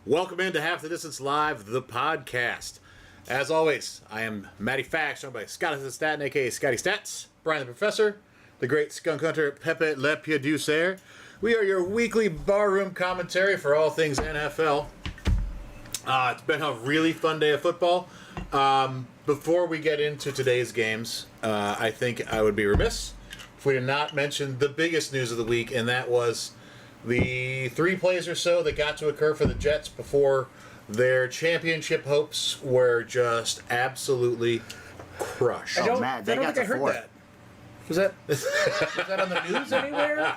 Welcome into Half the Distance Live, the podcast. As always, I am Matty Fax, joined by Scotty the Statin, aka Scotty Stats, Brian the Professor, the great skunk hunter Pepe Le Pied-Doucer. We are your weekly barroom commentary for all things NFL. It's been a really fun day of football. Before we get into today's games, I think I would be remiss if we did not mention the biggest news of the week, and that was the 3 plays or so that got to occur for the Jets before their championship hopes were just absolutely crushed. I don't think I heard that. Was that on the news anywhere?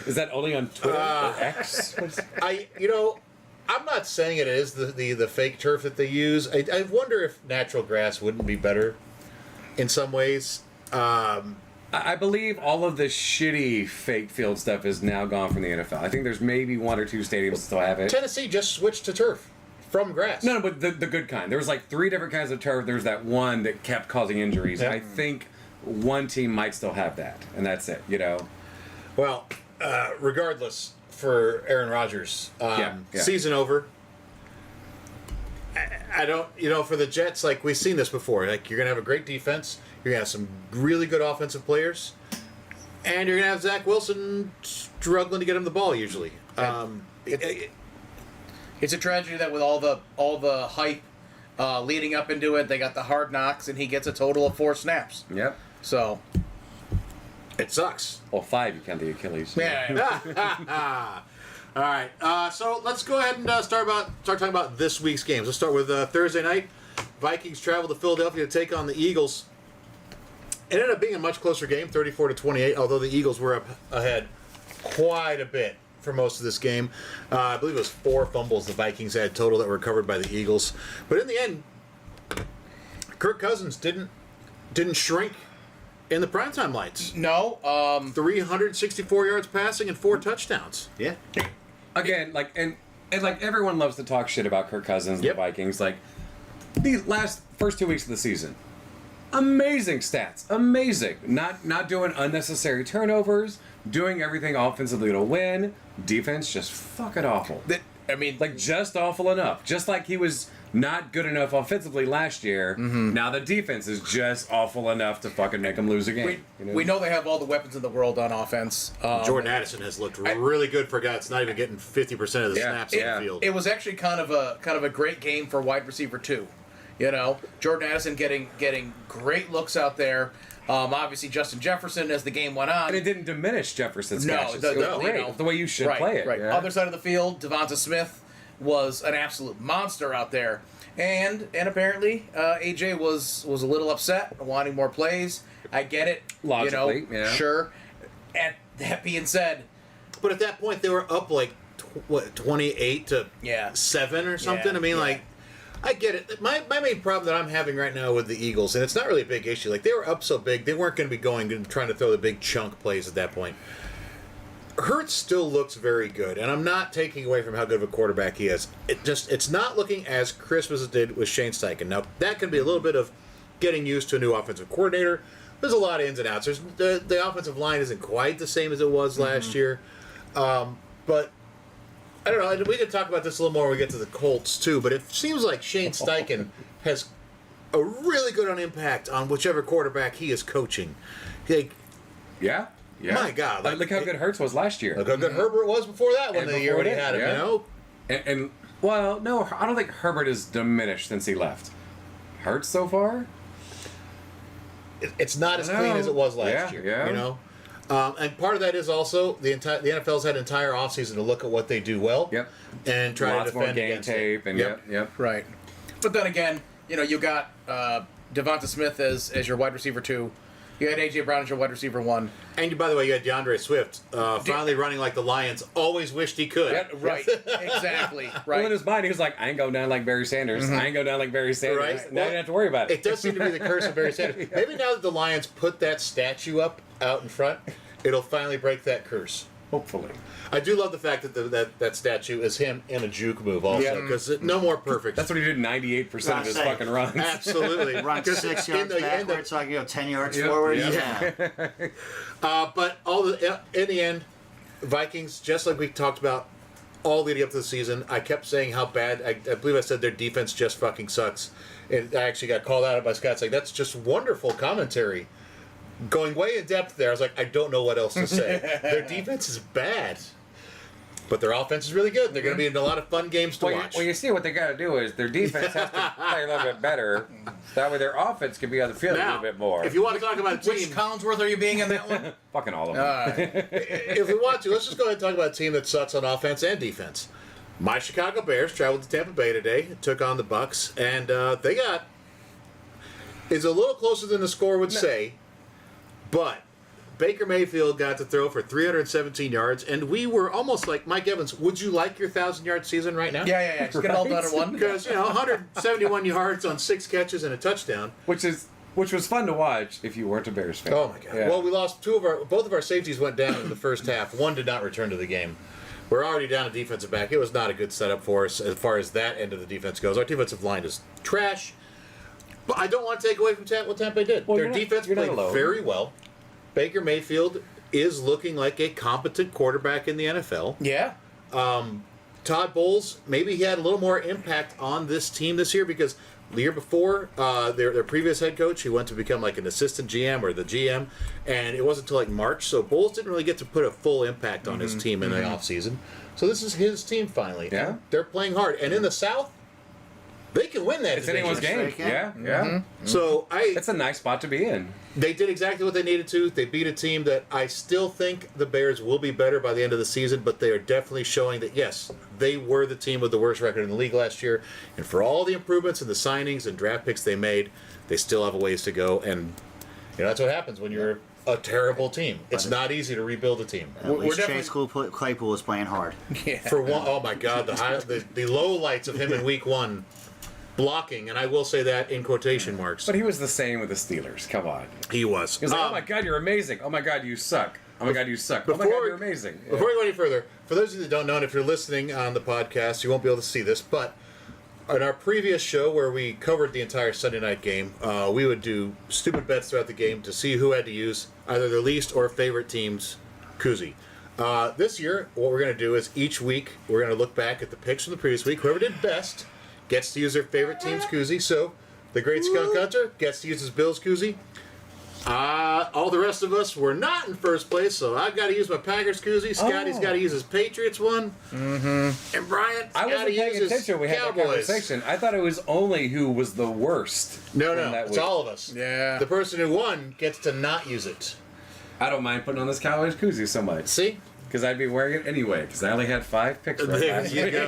Is that only on Twitter or X? I'm not saying it is the fake turf that they use. I wonder if natural grass wouldn't be better in some ways. I believe all of the shitty fake field stuff is now gone from the NFL. I think there's maybe 1 or 2 stadiums that still have it. Tennessee just switched to turf from grass. No, but the good kind. There was like 3 different kinds of turf. There's that one that kept causing injuries. Yeah. I think one team might still have that, and that's it, you know? Well, regardless, for Aaron Rodgers, season over. I don't, for the Jets, like, we've seen this before. Like, you're going to have a great defense. You're going to have some really good offensive players. And you're going to have Zach Wilson struggling to get him the ball, usually. It's a tragedy that with all the hype leading up into it, they got the hard knocks, and he gets a total of 4 snaps. Yep. So it sucks. Well, 5, you count the Achilles. Yeah. All right, so let's go ahead and start talking about this week's games. Let's start with Thursday night. Vikings travel to Philadelphia to take on the Eagles. It ended up being a much closer game, 34-28, although the Eagles were up ahead quite a bit for most of this game. I believe it was 4 fumbles the Vikings had total that were recovered by the Eagles. But in the end, Kirk Cousins didn't shrink in the primetime lights. No. 364 yards passing and 4 touchdowns. Yeah. Again, and like everyone loves to talk shit about Kirk Cousins and Yep. the Vikings. Like these first 2 weeks of the season, amazing stats, amazing. Not doing unnecessary turnovers, doing everything offensively to win. Defense just fucking awful. Just awful enough. Just like he was not good enough offensively last year. Mm-hmm. Now the defense is just awful enough to fucking make him lose a game. We know they have all the weapons in the world on offense. Jordan Addison has looked really good for a guy that's not even getting 50% of the snaps in the field. It was actually kind of a great game for wide receiver 2. Jordan Addison getting great looks out there. Obviously, Justin Jefferson as the game went on. And it didn't diminish Jefferson's catches. No, it was great. The way you should play it. Right. Yeah. Other side of the field, Devonta Smith was an absolute monster out there. And apparently, AJ was a little upset, wanting more plays. I get it. Logically, yeah. Sure. And that being said... But at that point, they were up 28 to 7 or something? I get it. My main problem that I'm having right now with the Eagles, and it's not really a big issue, they were up so big, they weren't going to be going and trying to throw the big chunk plays at that point. Hurts still looks very good, and I'm not taking away from how good of a quarterback he is. It's not looking as crisp as it did with Shane Steichen. Now, that can be a little bit of getting used to a new offensive coordinator. There's a lot of ins and outs. The offensive line isn't quite the same as it was last year. But I don't know. We can talk about this a little more when we get to the Colts, too. But it seems like Shane Steichen has a really good impact on whichever quarterback he is coaching. Yeah. My God. Look how good Hurts was last year. Look how good Herbert was before that one, the year when he had him, And well, no, I don't think Herbert has diminished since he left. Hurts so far? It's not as clean as it was last year, and part of that is also the NFL's had an entire offseason to look at what they do well, and try to defend more game against tape, it. and Right. But then again, you got Devonta Smith as your wide receiver 2. You had A.J. Brown as your wide receiver 1. And by the way, you had DeAndre Swift finally running like the Lions always wished he could. Yeah, right, exactly. Right. Well, in his mind, he was like, I ain't going down like Barry Sanders. I ain't going down like Barry Sanders. Right. Now you don't have to worry about it. It does seem to be the curse of Barry Sanders. Maybe now that the Lions put that statue up out in front, it'll finally break that curse. Hopefully. I do love the fact that that statue is him in a juke move also, because no more perfect. That's what he did 98% of his fucking runs. Absolutely. Run 6 yards backwards so I can go 10 yards forward. Yeah. But in the end, Vikings, just like we talked about all leading up to the season. I kept saying how bad. I believe I said their defense just fucking sucks. And I actually got called out by Scott saying that's just wonderful commentary. Going way in depth there, I was like, I don't know what else to say. Their defense is bad. But their offense is really good. They're going to be in a lot of fun games to watch. Well, you see what they got to do is their defense has to play a little bit better. That way their offense can be on the field a little bit more. If you want to talk about a team... Which Collinsworth are you being in that one? Fucking all of them. If we want to, let's just go ahead and talk about a team that sucks on offense and defense. My Chicago Bears traveled to Tampa Bay today, took on the Bucks, and they got... It's a little closer than the score would say, but... Baker Mayfield got to throw for 317 yards, and we were almost like, Mike Evans, would you like your 1,000-yard season right now? Yeah. Just get it all done in one. Because, 171 yards on 6 catches and a touchdown. Which was fun to watch if you weren't a Bears fan. Oh, my God. Yeah. Well, we lost both of our safeties went down in the first half. One did not return to the game. We're already down a defensive back. It was not a good setup for us as far as that end of the defense goes. Our defensive line is trash. But I don't want to take away from what Tampa Bay did. Well, Their defense played very well. Baker Mayfield is looking like a competent quarterback in the NFL. Yeah. Todd Bowles, maybe he had a little more impact on this team this year because the year before, their previous head coach, he went to become like an assistant GM or the GM, and it wasn't until like March, so Bowles didn't really get to put a full impact on his team in the offseason. So this is his team finally. Yeah. And they're playing hard. And in the South, they can win that. It's anyone's game. Yeah. So it's a nice spot to be in. They did exactly what they needed to. They beat a team that I still think the Bears will be better by the end of the season, but they are definitely showing that, yes, they were the team with the worst record in the league last year. And for all the improvements and the signings and draft picks they made, they still have a ways to go. And that's what happens when you're a terrible team. It's not easy to rebuild a team. At least Chase Claypool is playing hard. Yeah. For one, oh my God, the low lights of him in week 1. Blocking, and I will say that in quotation marks. But he was the same with the Steelers. Come on. He was. He was like, oh my God, you're amazing. Oh my God, you suck. Oh my God, you suck. Oh my God, you're amazing. Before we go any further, for those of you that don't know, and if you're listening on the podcast, you won't be able to see this, but in our previous show where we covered the entire Sunday night game, we would do stupid bets throughout the game to see who had to use either their least or favorite team's koozie. This year, what we're going to do is each week, we're going to look back at the picks from the previous week. Whoever did best gets to use their favorite team's koozie. So, the great Skunk Hunter gets to use his Bills koozie. All the rest of us were not in first place, so I've got to use my Packers koozie. Scotty's got to use his Patriots one. Mm-hmm. And Bryant's got to use his Cowboys. I wasn't paying attention. We had that conversation. I thought it was only who was the worst. No, it's all of us. Yeah. The person who won gets to not use it. I don't mind putting on this Cowboys koozie so much. See? Because I'd be wearing it anyway, because I only had 5 picks right there you go.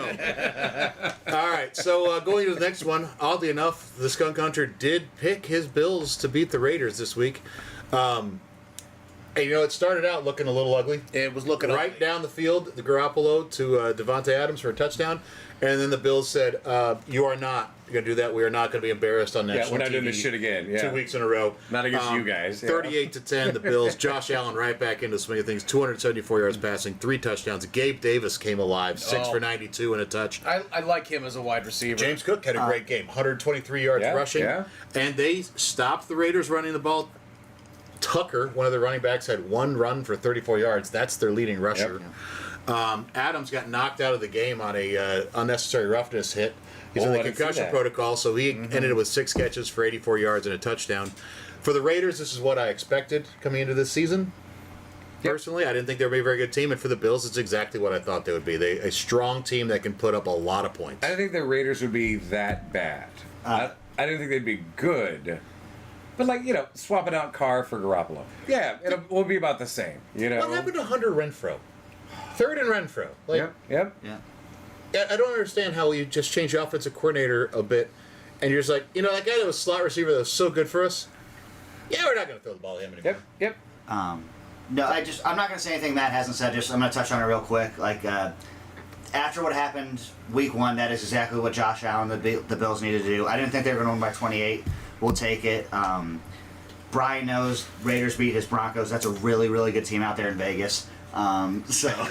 All right, so going to the next one, oddly enough, the Skunk Hunter did pick his Bills to beat the Raiders this week. And, it started out looking a little ugly. It was looking right ugly. Down the field, the Garoppolo to Devontae Adams for a touchdown. And then the Bills said, you are not going to do that. We are not going to be embarrassed on national TV. Yeah, we're not doing this shit again. Yeah. 2 weeks in a row. Not against you guys. 38-10, the Bills. Josh Allen right back into the swing of things. 274 yards passing, 3 touchdowns. Gabe Davis came alive, 6 for 92 and a touch. I like him as a wide receiver. James Cook had a great game, 123 yards rushing. Yeah. And they stopped the Raiders running the ball. Tucker, one of the running backs, had 1 run for 34 yards. That's their leading rusher. Yep. Adams got knocked out of the game on a unnecessary roughness hit. He's in the concussion protocol, so he ended with 6 catches for 84 yards and a touchdown. For the Raiders, this is what I expected coming into this season. Personally, I didn't think they would be a very good team, and for the Bills, it's exactly what I thought they would be. A strong team that can put up a lot of points. I didn't think the Raiders would be that bad. I didn't think they'd be good. But, swapping out Carr for Garoppolo. Yeah, will be about the same, What happened to Hunter Renfrow? 3rd and Renfrow. Yep. Yeah. I don't understand how you just change the offensive coordinator a bit, and you're just like, that guy that was slot receiver that was so good for us, we're not going to throw the ball at him anymore. Yep. No, I'm not going to say anything Matt hasn't said. I'm going to touch on it real quick. After what happened week 1, that is exactly what Josh Allen, the Bills needed to do. I didn't think they were going to win by 28. We'll take it. Brian knows Raiders beat his Broncos. That's a really, really good team out there in Vegas. I was happy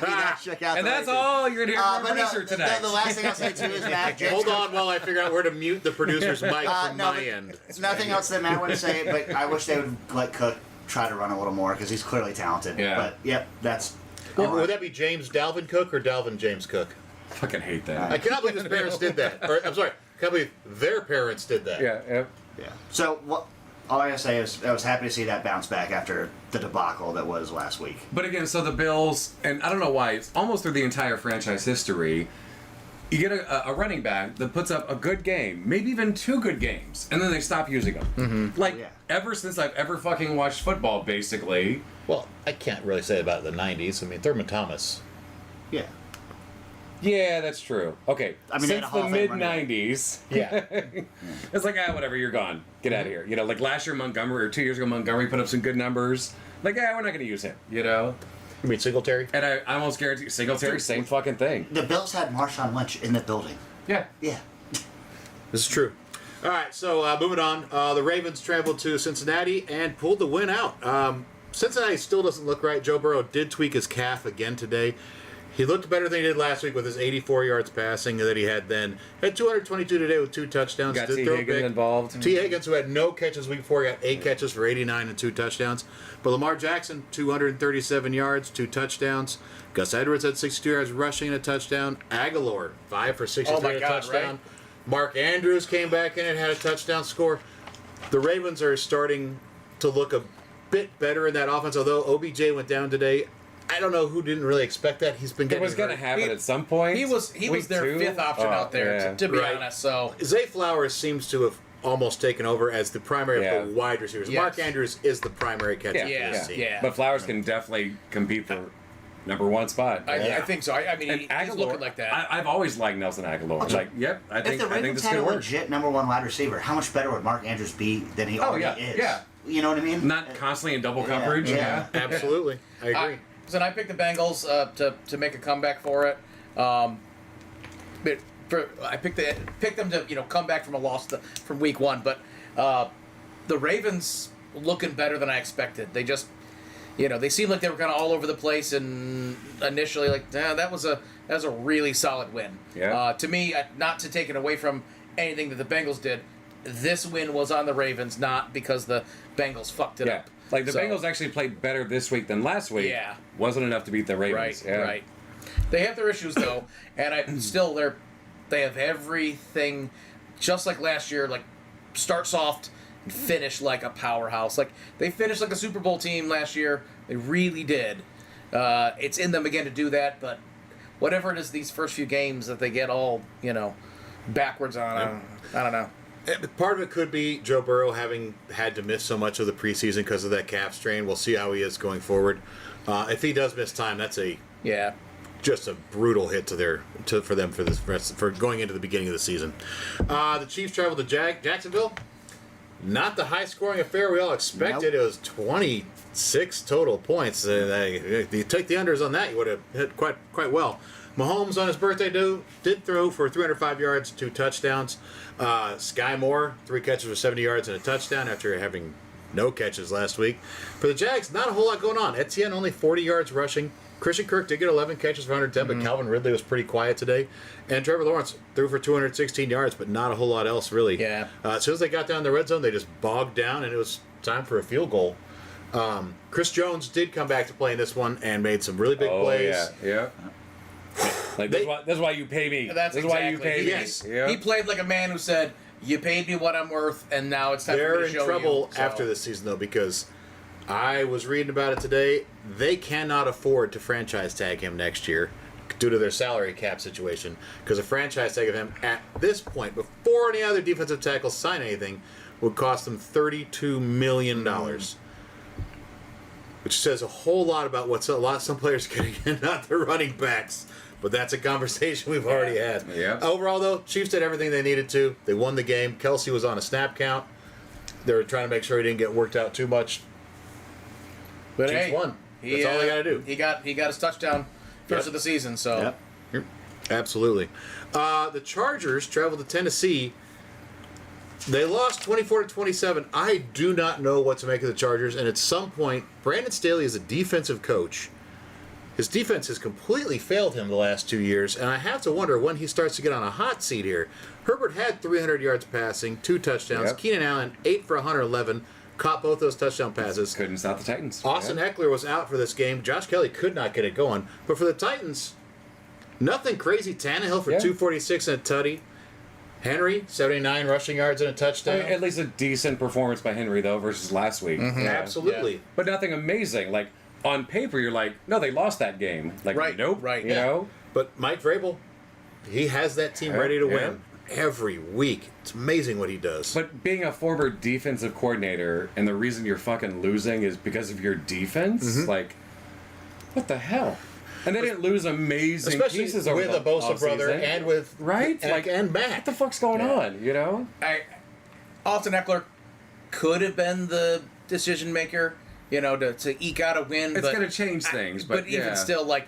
that shook out. And that's all you're going to hear from the producer tonight. The last thing I'll say too is Matt. Hold on while I figure out where to mute the producer's mic from my end. Nothing else that Matt wouldn't say, but I wish they would let Cook try to run a little more because he's clearly talented. Yeah. But yep, that's. Would that be James Dalvin Cook or Dalvin James Cook? Fucking hate that. I cannot believe his parents did that. Or, I'm sorry, I can't believe their parents did that. Yeah. Yeah. So all I gotta say is I was happy to see that bounce back after the debacle that was last week. But again, so the Bills, and I don't know why, it's almost through the entire franchise history, you get a running back that puts up a good game, maybe even 2 good games, and then they stop using them. Mm-hmm. Like, Yeah. ever since I've ever fucking watched football, basically. Well, I can't really say about the 90s. I mean, Thurman Thomas. Yeah. Yeah, that's true. Okay, I mean, they had since a Hall the of Fame running mid-90s, Yeah. it's like, whatever, you're gone. Get out of here. You know, like last year Montgomery, or 2 years ago Montgomery put up some good numbers. Like, we're not going to use him, you know? You mean Singletary? And I almost guarantee Singletary, same fucking thing. The Bills had Marshawn Lynch in the building. Yeah. Yeah. This is true. All right, so moving on. The Ravens traveled to Cincinnati and pulled the win out. Cincinnati still doesn't look right. Joe Burrow did tweak his calf again today. He looked better than he did last week with his 84 yards passing that he had then. Had 222 today with 2 touchdowns. Got Did T. throw Higgins big. involved. T. Higgins, who had no catches the week before, got 8 catches for 89 and 2 touchdowns. But Lamar Jackson, 237 yards, 2 touchdowns. Gus Edwards had 62 yards rushing and a touchdown. Aguilar, 5 for 63 Oh my and a God, touchdown. right? Mark Andrews came back in and had a touchdown score. The Ravens are starting to look a bit better in that offense, although OBJ went down today. I don't know who didn't really expect that. He's been It getting was going to hurt. happen at some point. He was Week their 2? 5th option Oh, out there, yeah. to be Right. honest. So Zay Flowers seems to have almost taken over as the primary Yeah. of the wide receivers. Yes. Mark Andrews is the primary catcher for Yeah, this team. yeah. But Flowers can definitely compete for number 1 spot. I think so. I mean, And he's Aguilar, looking like that. I've always liked Nelson Aguilar. Like, yep, I If think the I think Ravens this had a could work. legit number 1 wide receiver, how much better would Mark Andrews be than he already is? yeah. You know what I mean? Not constantly in double Yeah, coverage. yeah. Absolutely. I agree. So I picked the Bengals to make a comeback for it. I picked them to come back from a loss from week 1, but the Ravens looking better than I expected. They just they seemed like they were kind of all over the place, and initially that was a really solid win. Yeah. To me, not to take it away from anything that the Bengals did, this win was on the Ravens, not because the Bengals fucked it Yeah. up. Like the So- Bengals actually played better this week than last week. Yeah. Wasn't enough to beat the Ravens. Right, Yeah. right. They have their issues though, and they have everything, just like last year. Like start soft and finish like a powerhouse. Like they finished like a Super Bowl team last year. They really did. It's in them again to do that, but whatever it is, these first few games that they get all backwards on. I don't know. Part of it could be Joe Burrow having had to miss so much of the preseason because of that calf strain. We'll see how he is going forward. If he does miss time, that's Yeah. just a brutal hit for them for going into the beginning of the season. The Chiefs traveled to Jacksonville. Not the high scoring affair we all expected. Nope. It was 26 total points. If you took the unders on that, you would have hit quite well. Mahomes on his birthday did throw for 305 yards, 2 touchdowns. Sky Moore, 3 catches for 70 yards and a touchdown after having no catches last week. For the Jags, not a whole lot going on. Etienne only 40 yards rushing. Christian Kirk did get 11 catches for 110, but Calvin Ridley was pretty quiet today. And Trevor Lawrence threw for 216 yards, but not a whole lot else, really. Yeah. As soon as they got down the red zone, they just bogged down, and it was time for a field goal. Chris Jones did come back to play in this one and made some really big plays. Yeah. Like that's why you pay me. That's why you pay me. Yes. Yeah. He played like a man who said, "You paid me what I'm worth, and now it's time for They're me to in show trouble you." So- after this season, though, because I was reading about it today. They cannot afford to franchise tag him next year due to their salary cap situation. Because a franchise tag of him at this point, before any other defensive tackles sign anything, would cost them $32 million. Which says a whole lot about what some players are getting, and not the running backs. But that's a conversation we've already had. Yeah. Overall, though, Chiefs did everything they needed to. They won the game. Kelsey was on a snap count. They were trying to make sure he didn't get worked out too much. But Chiefs hey, won. That's all they got to do. He got his touchdown first Yep. of the season. So Yep. Absolutely. The Chargers traveled to Tennessee. They lost 24-27. I do not know what to make of the Chargers. And at some point, Brandon Staley is a defensive coach. His defense has completely failed him the last 2 years, and I have to wonder when he starts to get on a hot seat here. Herbert had 300 yards passing, 2 touchdowns. Yep. Keenan Allen, 8 for 111. caught both those touchdown passes. Couldn't stop the Titans. Austin Yeah. Eckler was out for this game. Josh Kelly could not get it going. But for the Titans, nothing crazy. Tannehill for 246 and a tutty. Henry, 79 rushing yards and a touchdown. At least a decent performance by Henry, though, versus last week. Yeah. Absolutely. Yeah. But nothing amazing. Like, on paper, you're like, no, they lost that game. Like, Right, nope. right, You yeah. know? But Mike Vrabel, he has that team Yeah, ready to yeah. win every week. It's amazing what he does. But being a former defensive coordinator, and the reason you're fucking losing is because of your defense, like, what the hell? And they didn't lose amazing Especially pieces over with the a Bosa brother offseason. and with Right? and Matt. What the fuck's going on, you know? Austin Eckler could have been the decision maker, to eke out a win. It's but going to change things, but even yeah. still, like,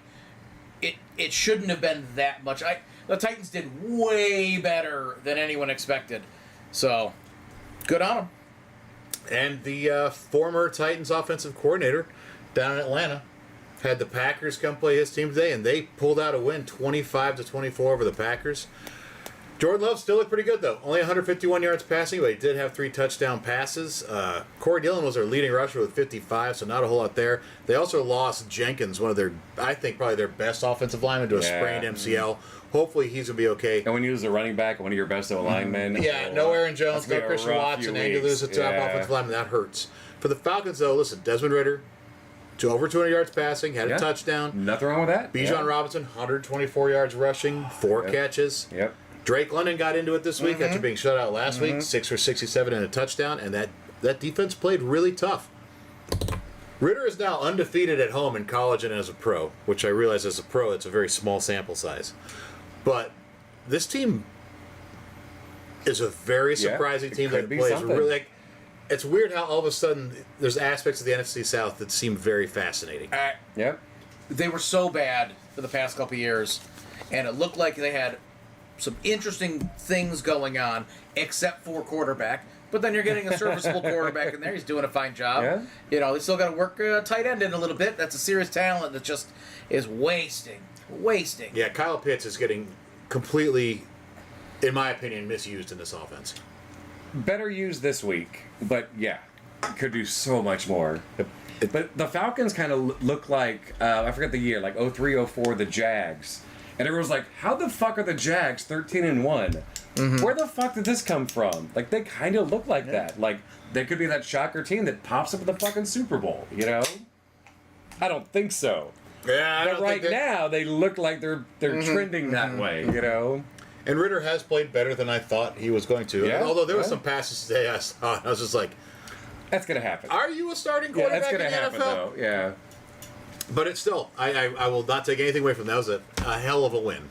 it shouldn't have been that much. The Titans did way better than anyone expected, so good on them. And the former Titans offensive coordinator down in Atlanta had the Packers come play his team today, and they pulled out a win 25-24 over the Packers. Jordan Love still looked pretty good, though. Only 151 yards passing, but he did have 3 touchdown passes. Corey Dillon was their leading rusher with 55, so not a whole lot there. They also lost Jenkins, one of their, I think, probably their best offensive lineman, to a sprained MCL. Hopefully he's going to be okay. And when you lose a running back, one of your best O-linemen. Yeah, no Aaron Jones, no Christian Watson, and you lose a top offensive lineman. That hurts. For the Falcons, though, listen, Desmond Ridder, to over 200 yards passing, had a touchdown. Nothing wrong with that. Bijan Robinson, 124 yards rushing, 4 catches. Yep. Drake London got into it this week after being shut out last week, 6 for 67 and a touchdown, and that defense played really tough. Ridder is now undefeated at home in college and as a pro, which I realize as a pro it's a very small sample size. But this team is a very surprising team that plays something. really. Like, it's weird how all of a sudden there's aspects of the NFC South that seem very fascinating. Yep. They were so bad for the past couple of years, and it looked like they had some interesting things going on, except for quarterback. But then you're getting a serviceable quarterback in there. He's doing a fine job. Yeah. They still got to work tight end in a little bit. That's a serious talent that just is wasting. Yeah, Kyle Pitts is getting completely, in my opinion, misused in this offense. Better used this week, but yeah, could do so much more. But the Falcons kind of look like, I forget the year, like 03, 04, the Jags. And everyone's like, how the fuck are the Jags 13-1? Where the fuck did this come from? Like, they kind of look like that. Like, they could be that shocker team that pops up in the fucking Super Bowl, you know? I don't think so. Yeah, But right now, they look like they're trending that way, you know? And Ridder has played better than I thought he was going to. Yeah, Although there were some passes today I saw, and I was just like, That's going to happen. are you a starting Yeah, quarterback that's going in to the happen, NFL? though. Yeah. But it's still, I will not take anything away from that. That was a hell of a win.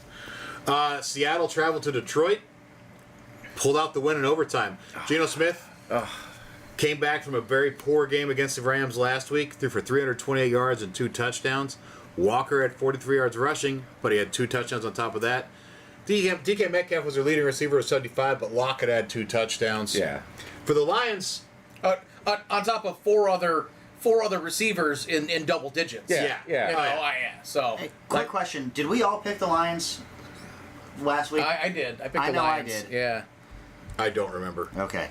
Seattle traveled to Detroit, pulled out the win in overtime. Geno Smith came back from a very poor game against the Rams last week, threw for 328 yards and 2 touchdowns. Walker had 43 yards rushing, but he had 2 touchdowns on top of that. DK Metcalf was their leading receiver with 75, but Lockett had 2 touchdowns. Yeah. For the Lions, On top of four other receivers in double digits. Yeah. So, Hey, quick question: did we all pick the Lions last week? I did. I picked I the know I Lions. did. Yeah. I don't remember. Okay.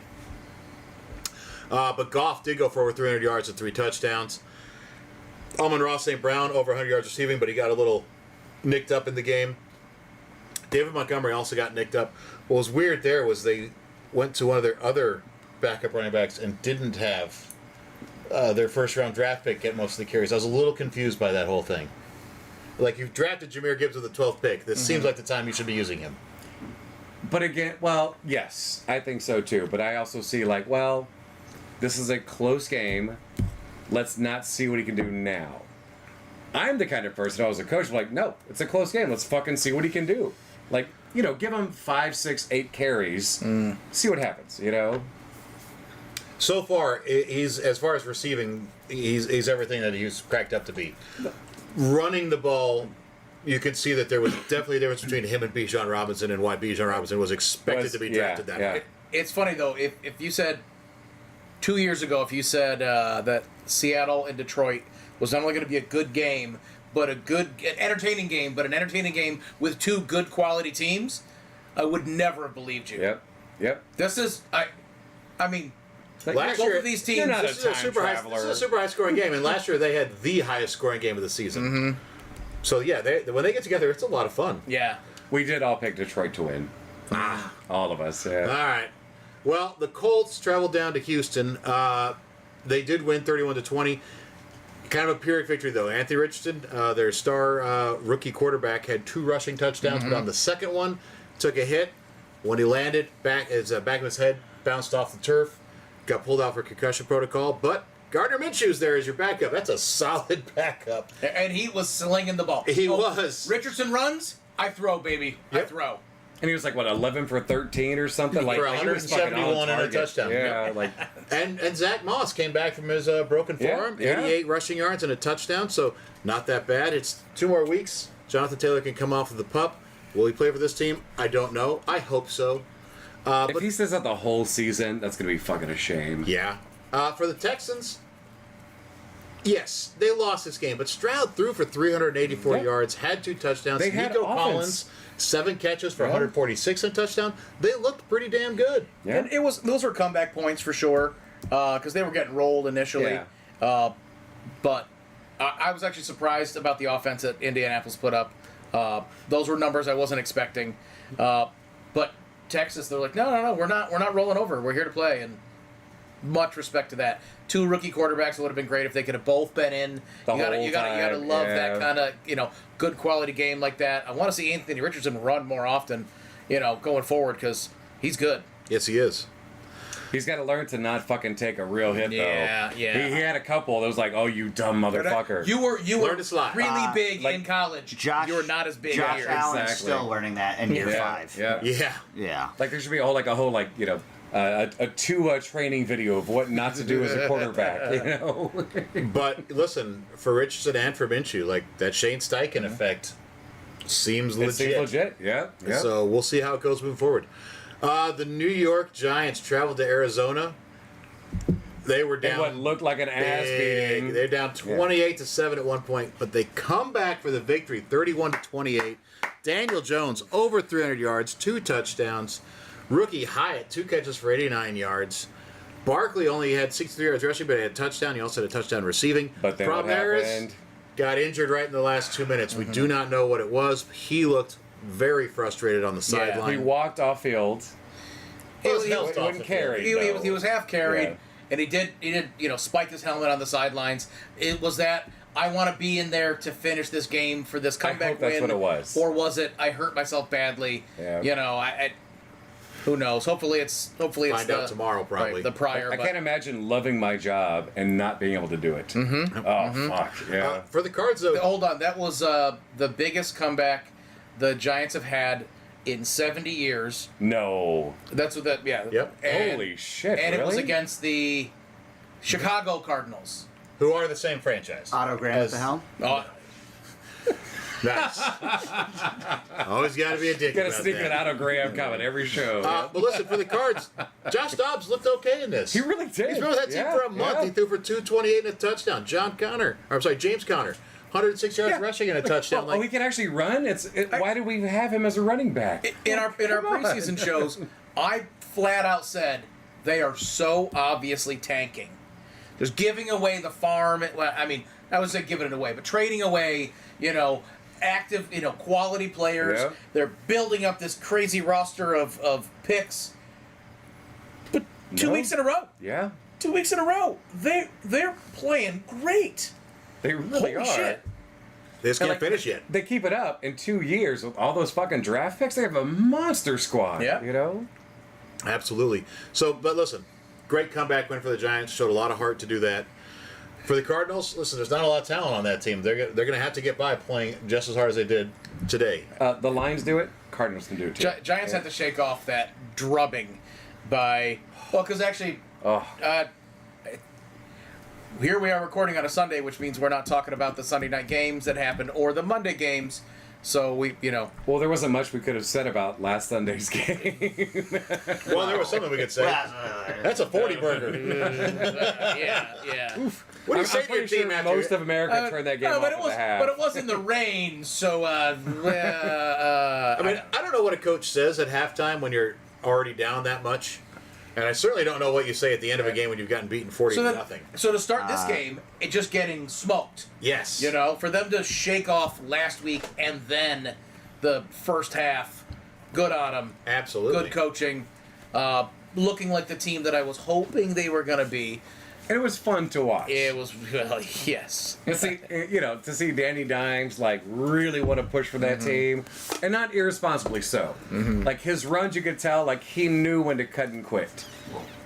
But Goff did go for over 300 yards and 3 touchdowns. Amon-Ra St. Brown over 100 yards receiving, but he got a little nicked up in the game. David Montgomery also got nicked up. What was weird there was they went to one of their other backup running backs and didn't have their first-round draft pick get most of the carries. I was a little confused by that whole thing. Like, you've drafted Jahmyr Gibbs with the 12th pick. This seems like the time you should be using him. But again, well, yes, I think so too. But I also see like, well, this is a close game. Let's not see what he can do now. I'm the kind of person, I was a coach, like, no, it's a close game. Let's fucking see what he can do. Like, give him 5, 6, 8 carries. See what happens, So far, he's, as far as receiving, he's everything that he's cracked up to be. Running the ball, you could see that there was definitely a difference between him and Bijan Robinson and why Bijan Robinson was expected to be drafted that way. It's funny though. If you said 2 years ago, if you said that Seattle and Detroit was not only going to be a good game, but an entertaining game, but an entertaining game with 2 good quality teams, I would never have believed you. Yep. This is I mean, Like, Last Both year, of these teams. you're not this is a super high. This is a super high scoring game, and last year they had the highest scoring game of the season. Mm-hmm. So yeah, when they get together, it's a lot of fun. Yeah. We did all pick Detroit to win. All of us, yeah. All right. Well, the Colts traveled down to Houston. They did win 31-20. Kind of a Pyrrhic victory, though. Anthony Richardson, their star rookie quarterback, had 2 rushing touchdowns, but on the second one, took a hit. When he landed, back of his head bounced off the turf, got pulled out for concussion protocol. But Gardner Minshew's there as your backup. That's a solid backup. And he was slinging the ball. He was. Richardson runs, I throw, baby. Yep. I throw. And he was like, what, 11 for 13 or something? Like, For he was fucking on 171 and a target. touchdown. Yeah, like, And Zach Moss came back from his broken Yeah, forearm, yeah. 88 rushing yards and a touchdown, so not that bad. It's 2 more weeks. Jonathan Taylor can come off of the pup. Will he play for this team? I don't know. I hope so. if he says that the whole season, that's going to be fucking a shame. Yeah. For the Texans, yes, they lost this game, but Stroud threw for 384 Yeah. yards, had 2 touchdowns. They had Nico offense. Collins, 7 catches for Yeah. 146 and a touchdown. They looked pretty damn good. Yeah. And those were comeback points for sure, because they were getting rolled initially. Yeah. But I was actually surprised about the offense that Indianapolis put up. Those were numbers I wasn't expecting. But Texas, they're like, no, we're not rolling over. We're here to play, and much respect to that. 2 rookie quarterbacks would have been great if they could have both been in. The You gotta whole time, love yeah. that kind of good quality game like that. I want to see Anthony Richardson run more often, going forward because he's good. Yes, he is. He's got to learn to not fucking take a real hit, Yeah, though. yeah. He had a couple that was like, oh, you dumb motherfucker. You were Learn to slide. really big like in college. You were not as big Josh here. Allen is Exactly. still learning that in year yeah, 5. Yeah. Yeah. Yeah. Like, there should be a whole a Tua training video of what not to do as a quarterback, But listen, for Richardson and for Minshew, like that Shane Steichen effect seems It legit. seems legit, yeah. yeah. So we'll see how it goes moving forward. The New York Giants traveled to Arizona. They were And down. what looked like an ass big. beating. They're down 28-7 at one point, but they come back for the victory, 31-28. Daniel Jones over 300 yards, 2 touchdowns. Rookie Hyatt 2 catches for 89 yards. Barkley only had 63 yards rushing, but he had a touchdown. He also had a touchdown receiving. But then what Harris happened? got injured right in the last 2 minutes. We do not know what it was. He looked very frustrated on the sideline. He walked off field. He was He helped off wouldn't the field. carry. He was half carried, Yeah. and he did spike his helmet on the sidelines. It was that I want to be in there to finish this game for this comeback hope that's win, what it was. or was it I hurt myself badly? Yeah. I who knows? Hopefully it's Find out tomorrow, probably. right, the prior. I but can't imagine loving my job and not being able to do it. Mm-hmm. Oh, fuck. Yeah. For the Cards, though, hold on, that was the biggest comeback the Giants have had in 70 years. No. That's what that. Yeah. Yep. Holy shit, And it was really? against the Chicago Cardinals. who are the same franchise. Otto Graham at the helm. Oh, Nice. Always got to be a dick Gotta about sneak that. an autograph comment every show. But listen, for the Cards, Josh Dobbs looked okay in this. he really did. He's been with that team Yeah, for a month. yeah. He threw for 228 and a touchdown. James Conner, 106 yards Yeah. rushing and a touchdown. Oh, he can actually run. Why do we have him as a running back? in our Come on. preseason shows, I flat out said they are so obviously tanking. Just giving away the farm. Well, I mean, I would say giving it away, but trading away, active, quality players. Yeah. They're building up this crazy roster of picks. But 2 No. weeks in a row. Yeah, 2 weeks in a row. They're playing great. they really Holy are. shit. They just can't like- finish yet. They keep it up in 2 years with all those fucking draft picks. They have a monster squad. Yeah. Absolutely. So, but listen, great comeback win for the Giants. Showed a lot of heart to do that. For the Cardinals, listen, there's not a lot of talent on that team. They're going to have to get by playing just as hard as they did today. The Lions do it. Cardinals can do it too. Giants had to shake off that drubbing by because actually Oh, here we are recording on a Sunday, which means we're not talking about the Sunday night games that happened or the Monday games. So well, there wasn't much we could have said about last Sunday's game. Well, there was something we could say. That's a 40 burger. yeah. What do you say I'm to your pretty team sure after most of America turned that game off but at the half. But it was in the rain, so I mean, I don't know what a coach says at halftime when you're already down that much. And I certainly don't know what you say at the end of a game when you've gotten beaten 40 to nothing. So to start this game, it just getting smoked. Yes. You know, for them to shake off last week and then the first half, good on them. Absolutely. Good coaching. Looking like the team that I was hoping they were going to be. And it was fun to watch. It was, well, yes. To see, to see Danny Dimes like really want to push for that team, and not irresponsibly so. Like his runs, you could tell like he knew when to cut and quit.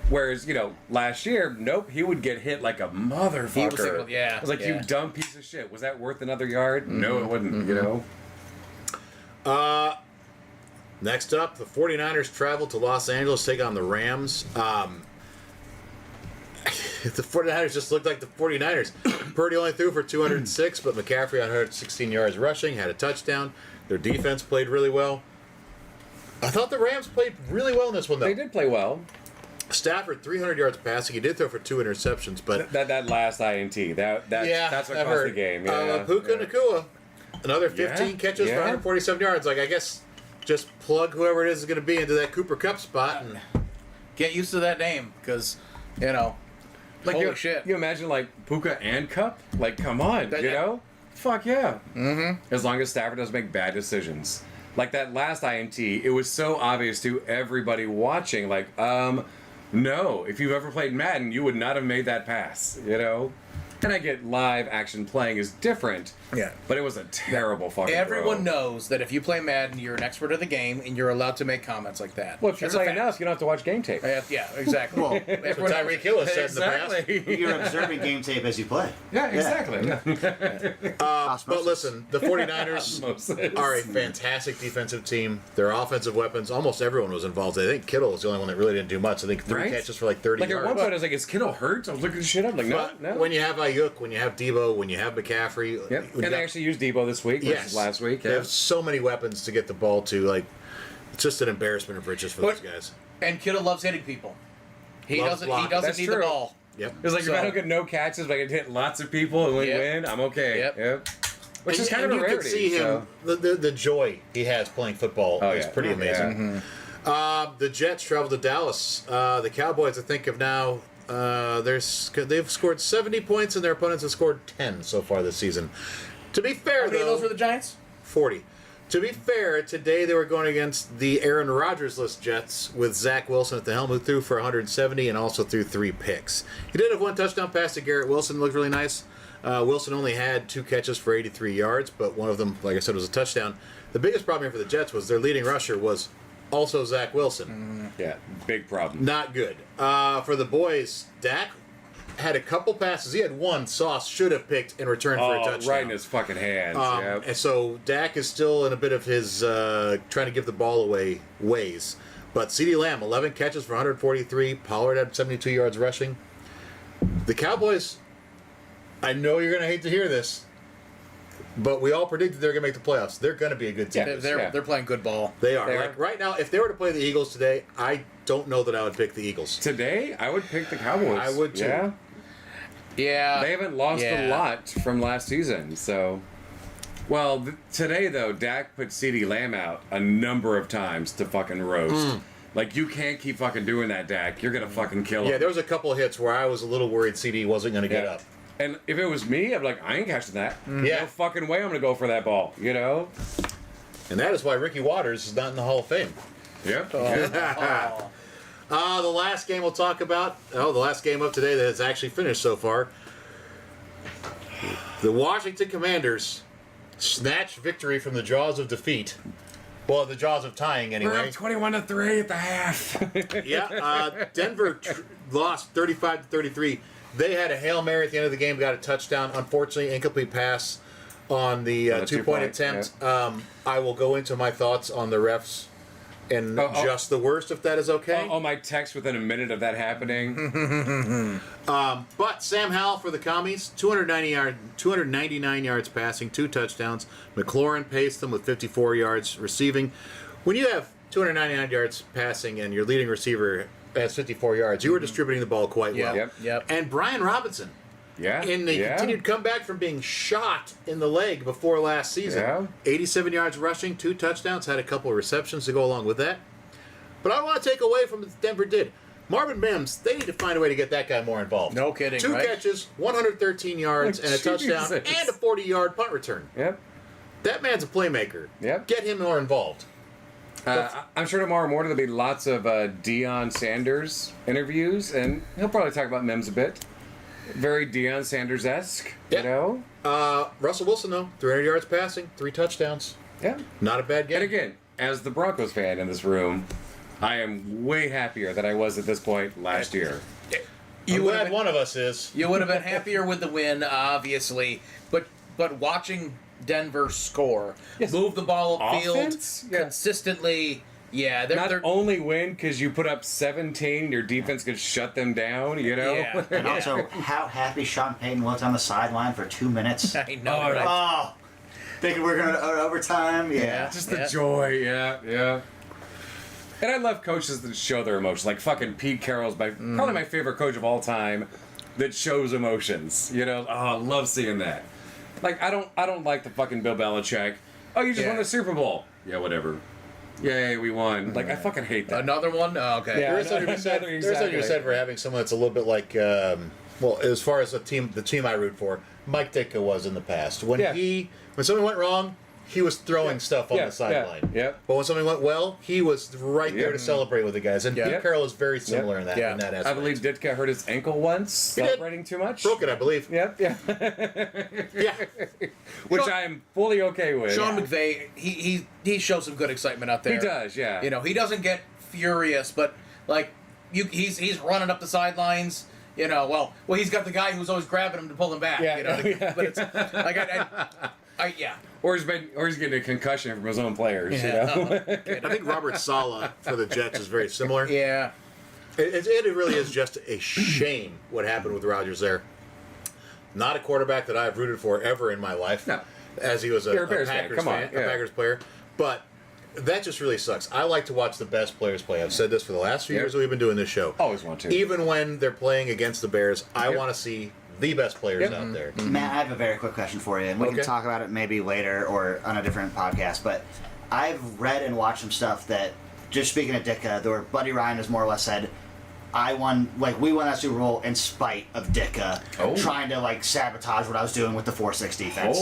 Whereas last year, nope, he would get hit like a motherfucker. He was like, yeah, it was like, yeah. you dumb piece of shit. Was that worth another yard? No, it wouldn't. Next up, the 49ers travel to Los Angeles to take on the Rams. The 49ers just looked like the 49ers. Purdy only threw for 206, but McCaffrey on 116 yards rushing, had a touchdown. Their defense played really well. I thought the Rams played really well in this one, though. They did play well. Stafford, 300 yards passing. He did throw for 2 interceptions, but... That last INT, that's what cost the game. Yeah, Puka Nacua, another 15 catches for 147 yards. Like, I guess just plug whoever it is going to be into that Cooper Kupp spot. And Get used to that name, because, Like holy shit. You imagine like Puka and Cup? Like, come on, Fuck yeah. Mm-hmm. As long as Stafford doesn't make bad decisions. Like that last INT, it was so obvious to everybody watching. Like, no, if you've ever played Madden, you would not have made that pass. And I get live action playing is different. Yeah. But it was a terrible fucking Everyone throw. knows that if you play Madden, you're an expert of the game, and you're allowed to make comments like that. Well, if you're That's a playing fact. enough, you don't have to watch game tape. Yeah, exactly. Well, that's what Tyreek Hill has said in the past. You're observing game tape as you play. Yeah, exactly. But listen, the 49ers are a fantastic defensive team. Their offensive weapons, almost everyone was involved. I think Kittle was the only one that really didn't do much. I think 3 catches for like 30 Like yards. at one point, I was like, "Is Kittle hurt?" I was looking shit up. Like, But no. when you have Ayuk, when you have Debo, when you have McCaffrey, Yep. when And you they got- actually used Debo this week versus yes, last week. they Yeah. have so many weapons to get the ball to. Like, it's just an embarrassment of riches for those But- guys. And Kittle loves hitting people. He Loves doesn't. blocking. He doesn't That's need true. the ball. Yep. It's like So- if I don't get no catches, but I can hit lots of people and win, I'm okay. Yep. Which is kind of a you rarity. can see him, the joy he has playing football is pretty Yeah. amazing. The Jets travel to Dallas. The Cowboys, I think, have now they've scored 70 points, and their opponents have scored 10 so far this season. To be fair, How many of though, those were the Giants? 40. To be fair, today they were going against the Aaron Rodgers-less Jets with Zach Wilson at the helm, who threw for 170 and also threw 3 picks. He did have 1 touchdown pass to Garrett Wilson, looked really nice. Wilson only had 2 catches for 83 yards, but one of them, like I said, was a touchdown. The biggest problem here for the Jets was their leading rusher was also Zach Wilson. Yeah, big problem. Not good. For the boys, Dak had a couple passes. He had one Sauce should have picked in return for a touchdown. Right in his fucking hands. Yep. And so Dak is still in a bit of his trying to give the ball away ways. But CeeDee Lamb, 11 catches for 143. Pollard had 72 yards rushing. The Cowboys, I know you're going to hate to hear this, but we all predicted they're going to make the playoffs. They're going to be a good team. They're playing good ball. They are. They Like are. right now, if they were to play the Eagles today, I don't know that I would pick the Eagles. Today, I would pick the Cowboys. I would too. Yeah. Yeah. They haven't lost a lot from last season, so. Well, today, though, Dak put CeeDee Lamb out a number of times to fucking roast. Like, you can't keep fucking doing that, Dak. You're going to fucking kill him. Yeah, there was a couple of hits where I was a little worried CD wasn't going to get up. And if it was me, I'd be like, I ain't catching that. Yeah. No fucking way I'm going to go for that ball, And that is why Ricky Waters is not in the Hall of Fame. Yep. The last game we'll talk about, the last game of today that has actually finished so far. The Washington Commanders snatched victory from the jaws of defeat. Well, the jaws of tying, We're anyway. up 21-3 at the half. Yeah, Denver lost 35-33. They had a Hail Mary at the end of the game, got a touchdown. Unfortunately, incomplete pass on the On the 2-point two-point, attempt. I will go into my thoughts on the refs and just the worst, if that is okay. All my text within a minute of that happening. But Sam Howell for the Commies, 299 yards passing, 2 touchdowns. McLaurin paced them with 54 yards receiving. When you have 299 yards passing and your leading receiver has 54 yards, you are distributing the ball quite well. Yep. And Brian Robinson, in the continued comeback from being shot in the leg before last season, 87 yards rushing, 2 touchdowns, had a couple of receptions to go along with that. But I want to take away from what Denver did. Marvin Mims, they need to find a way to get that guy more involved. No kidding, 2 right? catches, 113 yards, Like, and a touchdown, Jesus. and a 40-yard punt return. Yep. That man's a playmaker. Yep. Get him more involved. I'm sure tomorrow morning there'll be lots of Deion Sanders interviews, and he'll probably talk about Mims a bit. Very Deion Sanders-esque, Yeah. you know? Russell Wilson, though, 300 yards passing, 3 touchdowns. Yeah. Not a bad game. And again, as the Broncos fan in this room, I am way happier than I was at this point last year. I'm would glad have one of us is. You would have been happier with the win, obviously, but watching Denver score, Yes. move the ball upfield Offense? Yeah. consistently. Yeah, Not only win because you put up 17, your defense could shut them down, you know? Yeah. And also, how happy Sean Payton looked on the sideline for 2 minutes. I know, Oh, right? Oh, thinking we're going to overtime. Yeah. Just the joy, yeah. And I love coaches that show their emotions. Like fucking Pete Carroll's probably my favorite coach of all time that shows emotions. You know, oh, I love seeing that. Like I don't like the fucking Bill Belichick. Oh, you just won the Super Bowl. Yeah, whatever. Yay, we won. Like I fucking hate that. Another one? Oh, okay. Yeah. There is something to be said. There's something to be said for having someone that's a little bit like, well, as far as the team I root for, Mike Ditka was in the past. When something went wrong, he was throwing stuff on the sideline. Yeah. But when something went well, he was right there to celebrate with the guys. And Pete Carroll is very similar in that aspect. I believe Ditka hurt his ankle once celebrating too much. Broke it, I believe. Yep, yeah. Yeah. Which I'm fully okay with. Sean McVay, he shows some good excitement out there. He does, yeah. You know, he doesn't get furious, but like he's running up the sidelines. You know, well, he's got the guy who's always grabbing him to pull him back. Yeah, you know, yeah. but it's like yeah. Or he's getting a concussion from his own players, you Yeah. know? I think Robert Saleh for the Jets is very similar. Yeah. It really is just a shame what happened with Rodgers there. Not a quarterback that I've rooted for ever in my life. No. As he was a You're a Bears Packers fan. Come on, a yeah. Packers player. But that just really sucks. I like to watch the best players play. I've said this for the last few years that we've been doing this show. Always want to. Even when they're playing against the Bears, I want to see the best players out there. Matt, I have a very quick question for you, and we Okay. can talk about it maybe later or on a different podcast. But I've read and watched some stuff that, just speaking of Ditka, where Buddy Ryan has more or less said, we won that Super Bowl in spite of Ditka trying to sabotage what I was doing with the 4-6 defense.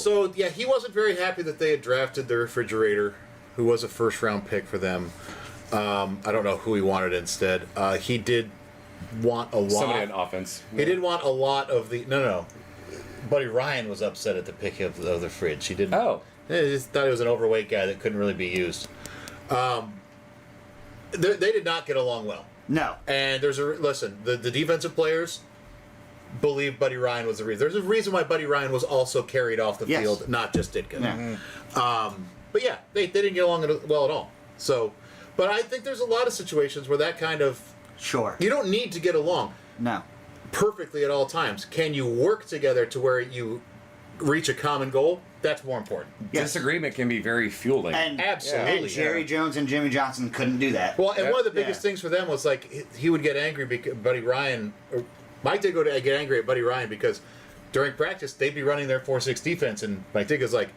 So he wasn't very happy that they had drafted the refrigerator, who was a first-round pick for them. I don't know who he wanted instead. He did want a lot. Somebody in offense. He did want a lot of the. No. Buddy Ryan was upset at the pick of the fridge. He didn't. Oh. He just thought he was an overweight guy that couldn't really be used. They did not get along well. No. And listen. The defensive players believe Buddy Ryan was the reason. There's a reason why Buddy Ryan was also carried off the field, not just Ditka. Yeah. But yeah, they didn't get along well at all. So, but I think there's a lot of situations where that kind of. Sure. You don't need to get along No. perfectly at all times. Can you work together to where you reach a common goal? That's more important. Yes. Disagreement can be very fueling. And, Absolutely. and Jerry Jones and Jimmy Johnson couldn't do that. Well, and Yep. one of the biggest things for them was he would get angry because Buddy Ryan, or Mike did get angry at Buddy Ryan because during practice they'd be running their 4-6 defense, and Mike Dick is like,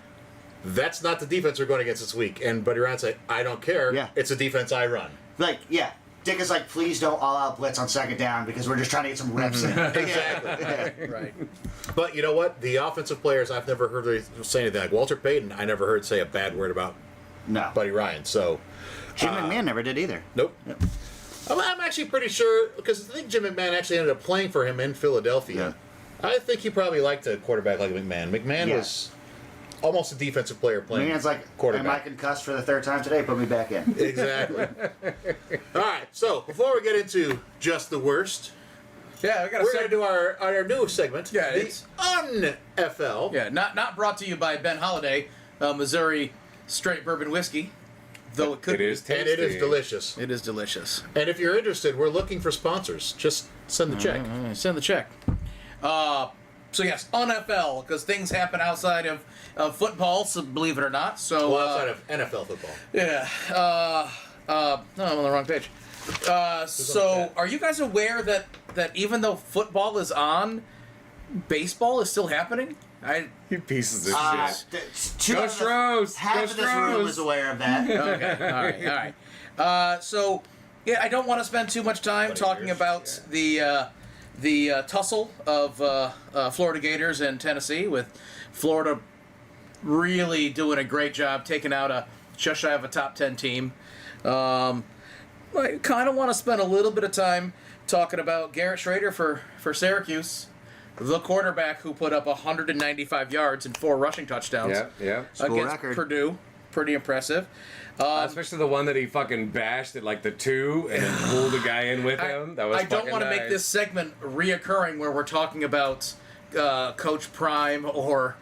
"That's not the defense we're going against this week." And Buddy Ryan's like, "I don't care. Yeah. It's a defense I run." Dick is like, please don't all-out blitz on second down because we're just trying to get some reps in. Exactly. Right. But you know what? The offensive players, I've never heard them say anything like Walter Payton. I never heard say a bad word about No. Buddy Ryan. So, Jim McMahon never did either. nope. I'm actually pretty sure because I think Jim McMahon actually ended up playing for him in Philadelphia. I think he probably liked a quarterback like McMahon. McMahon was almost a defensive player playing McMahon's like, am I quarterback. concussed for the third time today? Put me back in. Exactly. All right. So before we get into just the worst, Yeah, we got we're going to do our new segment. Yeah, the it's- Un-FL. Yeah, not brought to you by Ben Holiday, Missouri Straight Bourbon Whiskey, though it could It is be. And it is tasty. delicious. It is delicious. And if you're interested, we're looking for sponsors. Just send the check. Send the check. So yes, NFL, because things happen outside of football, so believe it or not. So Well, outside of NFL football. yeah. No, I'm on the wrong page. So are you guys aware that even though football is on, baseball is still happening? You pieces of shit. Go Stros! Half Go of this room Stros! is aware of that. Okay. All right. So Yeah, I don't want to spend too much time 20 talking years, about the tussle of Florida Gators and Tennessee, with Florida really doing a great job taking out just shy of a top 10 team. I kind of want to spend a little bit of time talking about Garrett Schrader for Syracuse, the quarterback who put up 195 yards and 4 rushing touchdowns School against record. Purdue. Pretty impressive. Especially the one that he fucking bashed at like the 2 and then pulled a guy in with him. That was I don't want to make this segment reoccurring where we're talking about Coach Prime or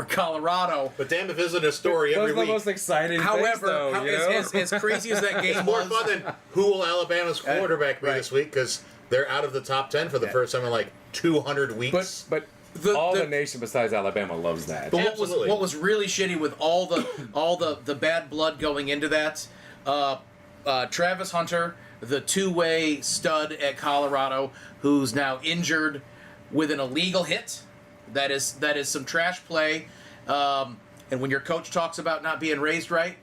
Colorado. But damn, if it isn't a story Those every are the week. most exciting However, things, though, you know? as crazy as that game It's more was, fun than who will Alabama's quarterback be right. this week, because they're out of the top 10 for the first time in like 200 weeks. But The- all the- the nation besides Alabama loves that. But Absolutely. what was really shitty with all the bad blood going into that, Travis Hunter, the two-way stud at Colorado, who's now injured with an illegal hit. That is some trash play. And when your coach talks about not being raised right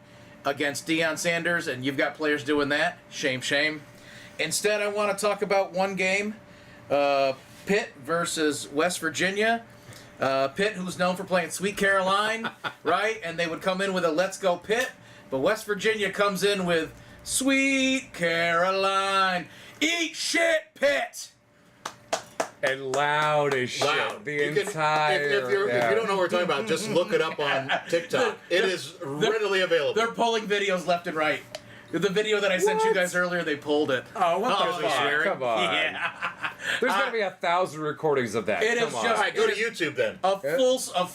against Deion Sanders, and you've got players doing that, shame, shame. Instead, I want to talk about one game. Pitt versus West Virginia. Pitt, who's known for playing Sweet Caroline, right? And they would come in with a "Let's Go Pitt," but West Virginia comes in with "Sweet Caroline, eat shit, Pitt." And loud as shit. Loud. The You can- entire. if you don't know what we're talking about, just look it up on TikTok. It is readily available. They're pulling videos left and right. The video that I sent you guys earlier, they pulled it. Oh, what the Oh, fuck? swearing? Come on. Yeah. There's got to be 1,000 recordings of that. It Come is on. just- All right, go to YouTube then. A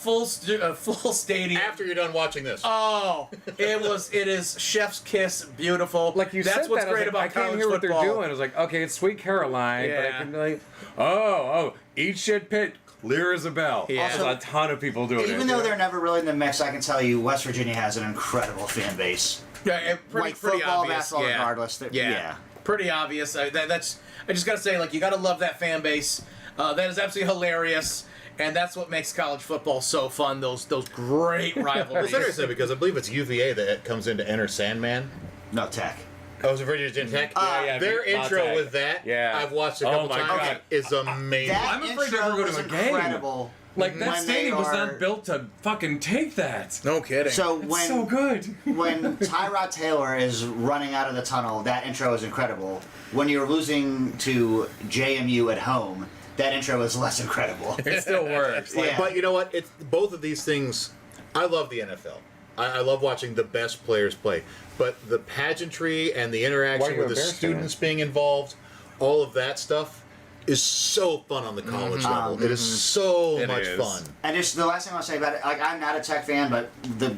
full stadium. After you're done watching this. Oh, it is chef's kiss, beautiful. Like you That's said what's that, I was great like, about I can't college hear what football. they're doing. I was like, okay, it's Sweet Caroline, but I Yeah. can be like, oh, eat shit Pitt, clear as a bell. Yeah. There's a ton of people doing it. Even though they're never really in the mix, I can tell you West Virginia has an incredible fan base. Yeah, pretty, Like pretty football, obvious. basketball, yeah. regardless. Yeah. Pretty obvious. I just gotta say, like, you gotta love that fan base. That is absolutely hilarious, and that's what makes college football so fun. Those great rivalries. It's interesting because I believe it's UVA that comes in to enter Sandman. No Tech. Oh, was it Virginia Tech? yeah, Their beat intro Tech. with that, Yeah. I've watched a Oh couple my times. God. Is amazing. That I'm afraid to intro ever go to was a game. incredible. Like, that when stadium they was are- not built to fucking take that. No kidding. So It's when so good. when Tyrod Taylor is running out of the tunnel, that intro is incredible. When you're losing to JMU at home, that intro is less incredible. It still works. Like, Yeah. But you know what? It's both of these things. I love the NFL. I love watching the best players play. But the pageantry and the Why interaction are you with the embarrassed, students being involved, all of that stuff is so fun on the college level. It is so It much is. fun. And just the last thing I'll say about it, like I'm not a Tech fan, but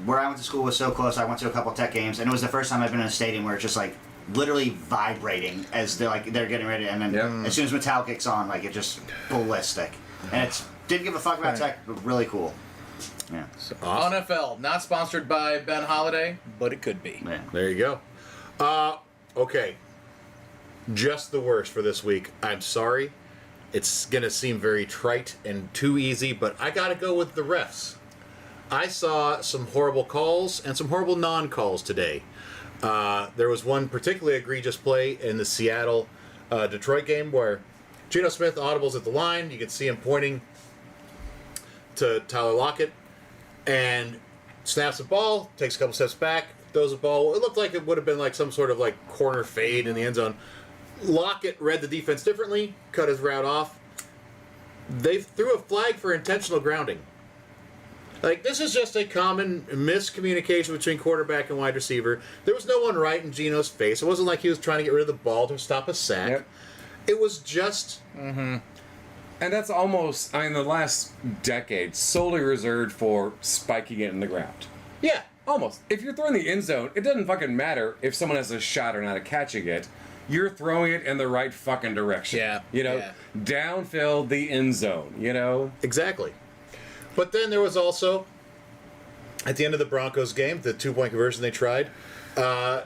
where I went to school was so close. I went to a couple Tech games, and it was the first time I've been in a stadium where it's just like literally vibrating as they're getting ready, and then Yeah. as soon as Metallica kicks on, like it's just ballistic. And it's didn't give a fuck about Tech, but really cool. Yeah. Awesome. NFL, not sponsored by Ben Holiday, but it could be. Yeah. There you go. Okay. Just the worst for this week. I'm sorry. It's going to seem very trite and too easy, but I got to go with the refs. I saw some horrible calls and some horrible non-calls today. There was one particularly egregious play in the Seattle Detroit game where Geno Smith audibles at the line. You can see him pointing to Tyler Lockett and snaps the ball, takes a couple steps back, throws the ball. It looked like it would have been like some sort of like corner fade in the end zone. Lockett read the defense differently, cut his route off. They threw a flag for intentional grounding. Like, this is just a common miscommunication between quarterback and wide receiver. There was no one right in Geno's face. It wasn't like he was trying to get rid of the ball to stop a sack. Yep. It was just... And that's almost, I mean, the last decade, solely reserved for spiking it in the ground. Yeah. Almost. If you're throwing the end zone, it doesn't fucking matter if someone has a shot or not catching it. You're throwing it in the right fucking direction. Yeah, You know, yeah. downfield the end zone, you know? Exactly. But then there was also, at the end of the Broncos game, the 2-point conversion they tried, it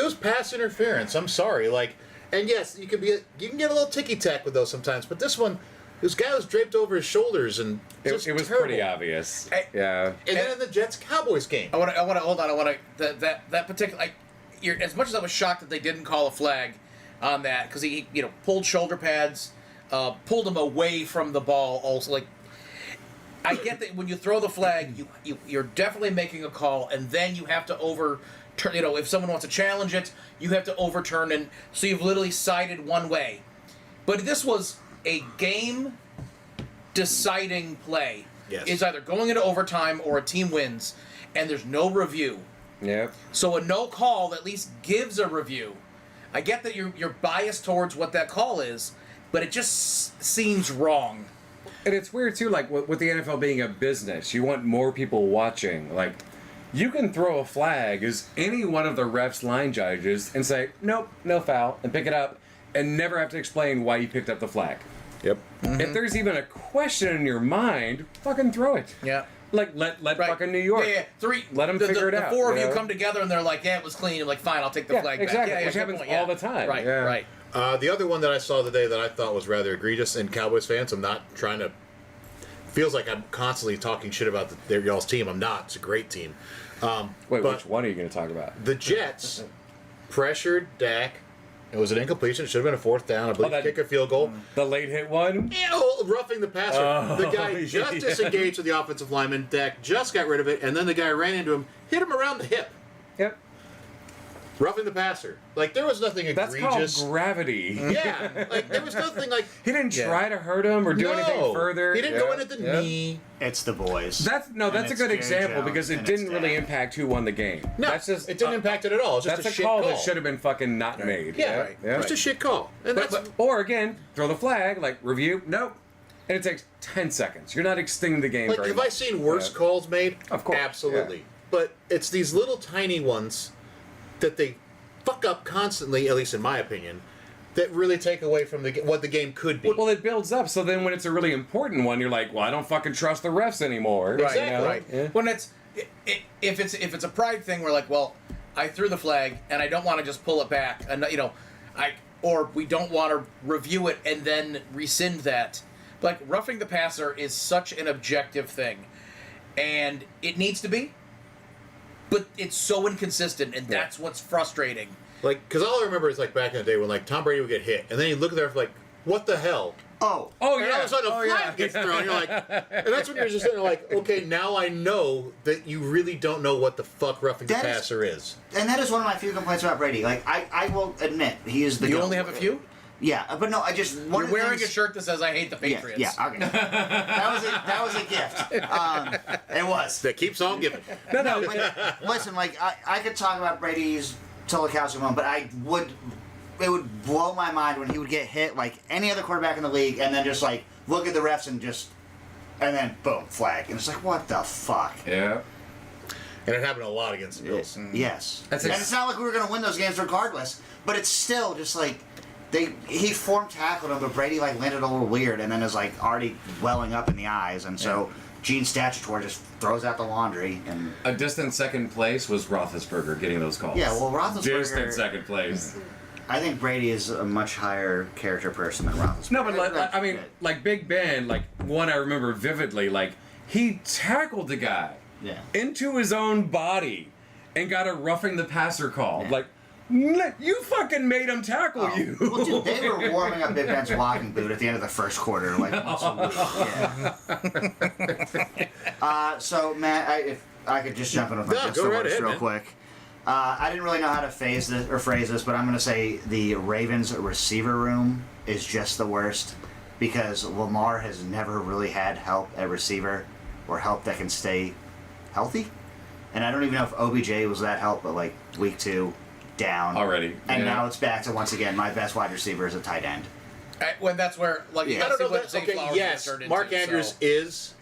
was pass interference. I'm sorry. Like, and yes, you can get a little ticky tack with those sometimes. But this guy was draped over his shoulders and It just was terrible. pretty obvious. Hey. Yeah. And then in the Jets Cowboys game, I want to hold on. I want to that particular. as much as I was shocked that they didn't call a flag on that because he pulled shoulder pads, pulled him away from the ball. Also, like I get that when you throw the flag, you're definitely making a call, and then you have to overturn. If someone wants to challenge it, you have to overturn, and so you've literally sided one way. But this was a game-deciding play. Yes. It's either going into overtime or a team wins, and there's no review. Yep. So a no call at least gives a review. I get that you're biased towards what that call is, but it just seems wrong. And it's weird too, like with the NFL being a business, you want more people watching. Like, you can throw a flag as any one of the refs, line judges, and say, nope, no foul, and pick it up, and never have to explain why you picked up the flag. Yep. If there's even a question in your mind, fucking throw it. Yeah. Like, let Right. fucking New York. Yeah. Let them figure it out. The four of you you know? come together and they're like, yeah, it was clean. I'm like, fine, I'll take the Yeah, flag exactly, back. Yeah, which good happens point, all the time. Right, Yeah. right. The other one that I saw today that I thought was rather egregious, and Cowboys fans, I'm not trying to. Feels like I'm constantly talking shit about y'all's team. I'm not. It's a great team. Wait, but which one are you going to talk about? the Jets pressured Dak. It was an incompletion. It should have been a fourth down. I believe that- kick a field goal. The late hit one? Roughing the passer. The guy just yeah. disengaged with the offensive lineman. Dak just got rid of it, and then the guy ran into him, hit him around the hip. Yep. Roughing the passer. Like, there was nothing That's egregious. called gravity. Yeah. Like, there was nothing like. He didn't Yeah. try to hurt him or do anything No. further. He didn't go in at the knee. It's the boys. That's And a it's good Jerry example Jones, because it and didn't it's really Dak. impact who won the game. No, That's just it didn't impact it at all. It's just that's a a shit call call. that should have been fucking not made. Yeah, Right. Yeah. just a shit call. And that's Or again, throw the flag, like review, nope. And it takes 10 seconds. You're not extending the game like, very have much. I seen worse Yeah. calls made? Of course, Absolutely. yeah. But it's these little tiny ones that they fuck up constantly, at least in my opinion, that really take away from what the game could be. Well, it builds up, so then when it's a really important one, you're like, well, I don't fucking trust the refs anymore. Right, you know? right. Yeah. When if it's a pride thing, we're like, well, I threw the flag and I don't want to just pull it back, and or we don't want to review it and then rescind that. Like, roughing the passer is such an objective thing, and it needs to be, but it's so inconsistent, and that's what's frustrating. Like, because all I remember is, like, back in the day when, like, Tom Brady would get hit, and then you look there like, what the hell? Oh. Oh, And yeah. all of a sudden a Oh, flag yeah. gets thrown. You're like, and that's when you're just sitting there like, okay, now I know that you really don't know what the fuck roughing the That is- passer is. And that is one of my few complaints about Brady. Like, I will admit, he is the You GOAT. only have a few? Yeah, but no, I just... One You're of the wearing a things- shirt that says "I hate the Patriots." Yeah, okay. that was a gift. It was. That keeps on giving. No, No, but listen, like, I could talk about Brady's till the cows come home, but it would blow my mind when he would get hit like any other quarterback in the league and then just, like, look at the refs and then, boom, flag. And it's like, what the fuck? Yeah. And it happened a lot against the Bills. Yes. That's and ex- it's not like we were going to win those games regardless, but it's still just like he form tackled him, but Brady like landed a little weird and then is like already welling up in the eyes, and so Gene Statutor just throws out the laundry. And A distant second place was Roethlisberger getting those calls. yeah, well, Roethlisberger. Distant second place. I think Brady is a much higher character person than Roethlisberger. No, but I mean, like Big Ben, like one I remember vividly, like he tackled the guy yeah. into his own body and got a roughing the passer call. Yeah. Like, you fucking made him tackle you. Well, dude, they were warming up Big Ben's walking boot at the end of the first quarter. Like, once a week. Yeah. So, Matt, if I could just jump in with my No, just go the right worst ahead, real man. quick. I didn't really know how to phrase this, but I'm going to say the Ravens receiver room is just the worst because Lamar has never really had help at receiver or help that can stay healthy. And I don't even know if OBJ was that help, but like week 2, down Already, and yeah. now it's back to once again my best wide receiver is a tight end. When that's where, like, you Yeah. I gotta don't see know. what Zay Okay, Flowers yes, turned into, Mark Andrews so. is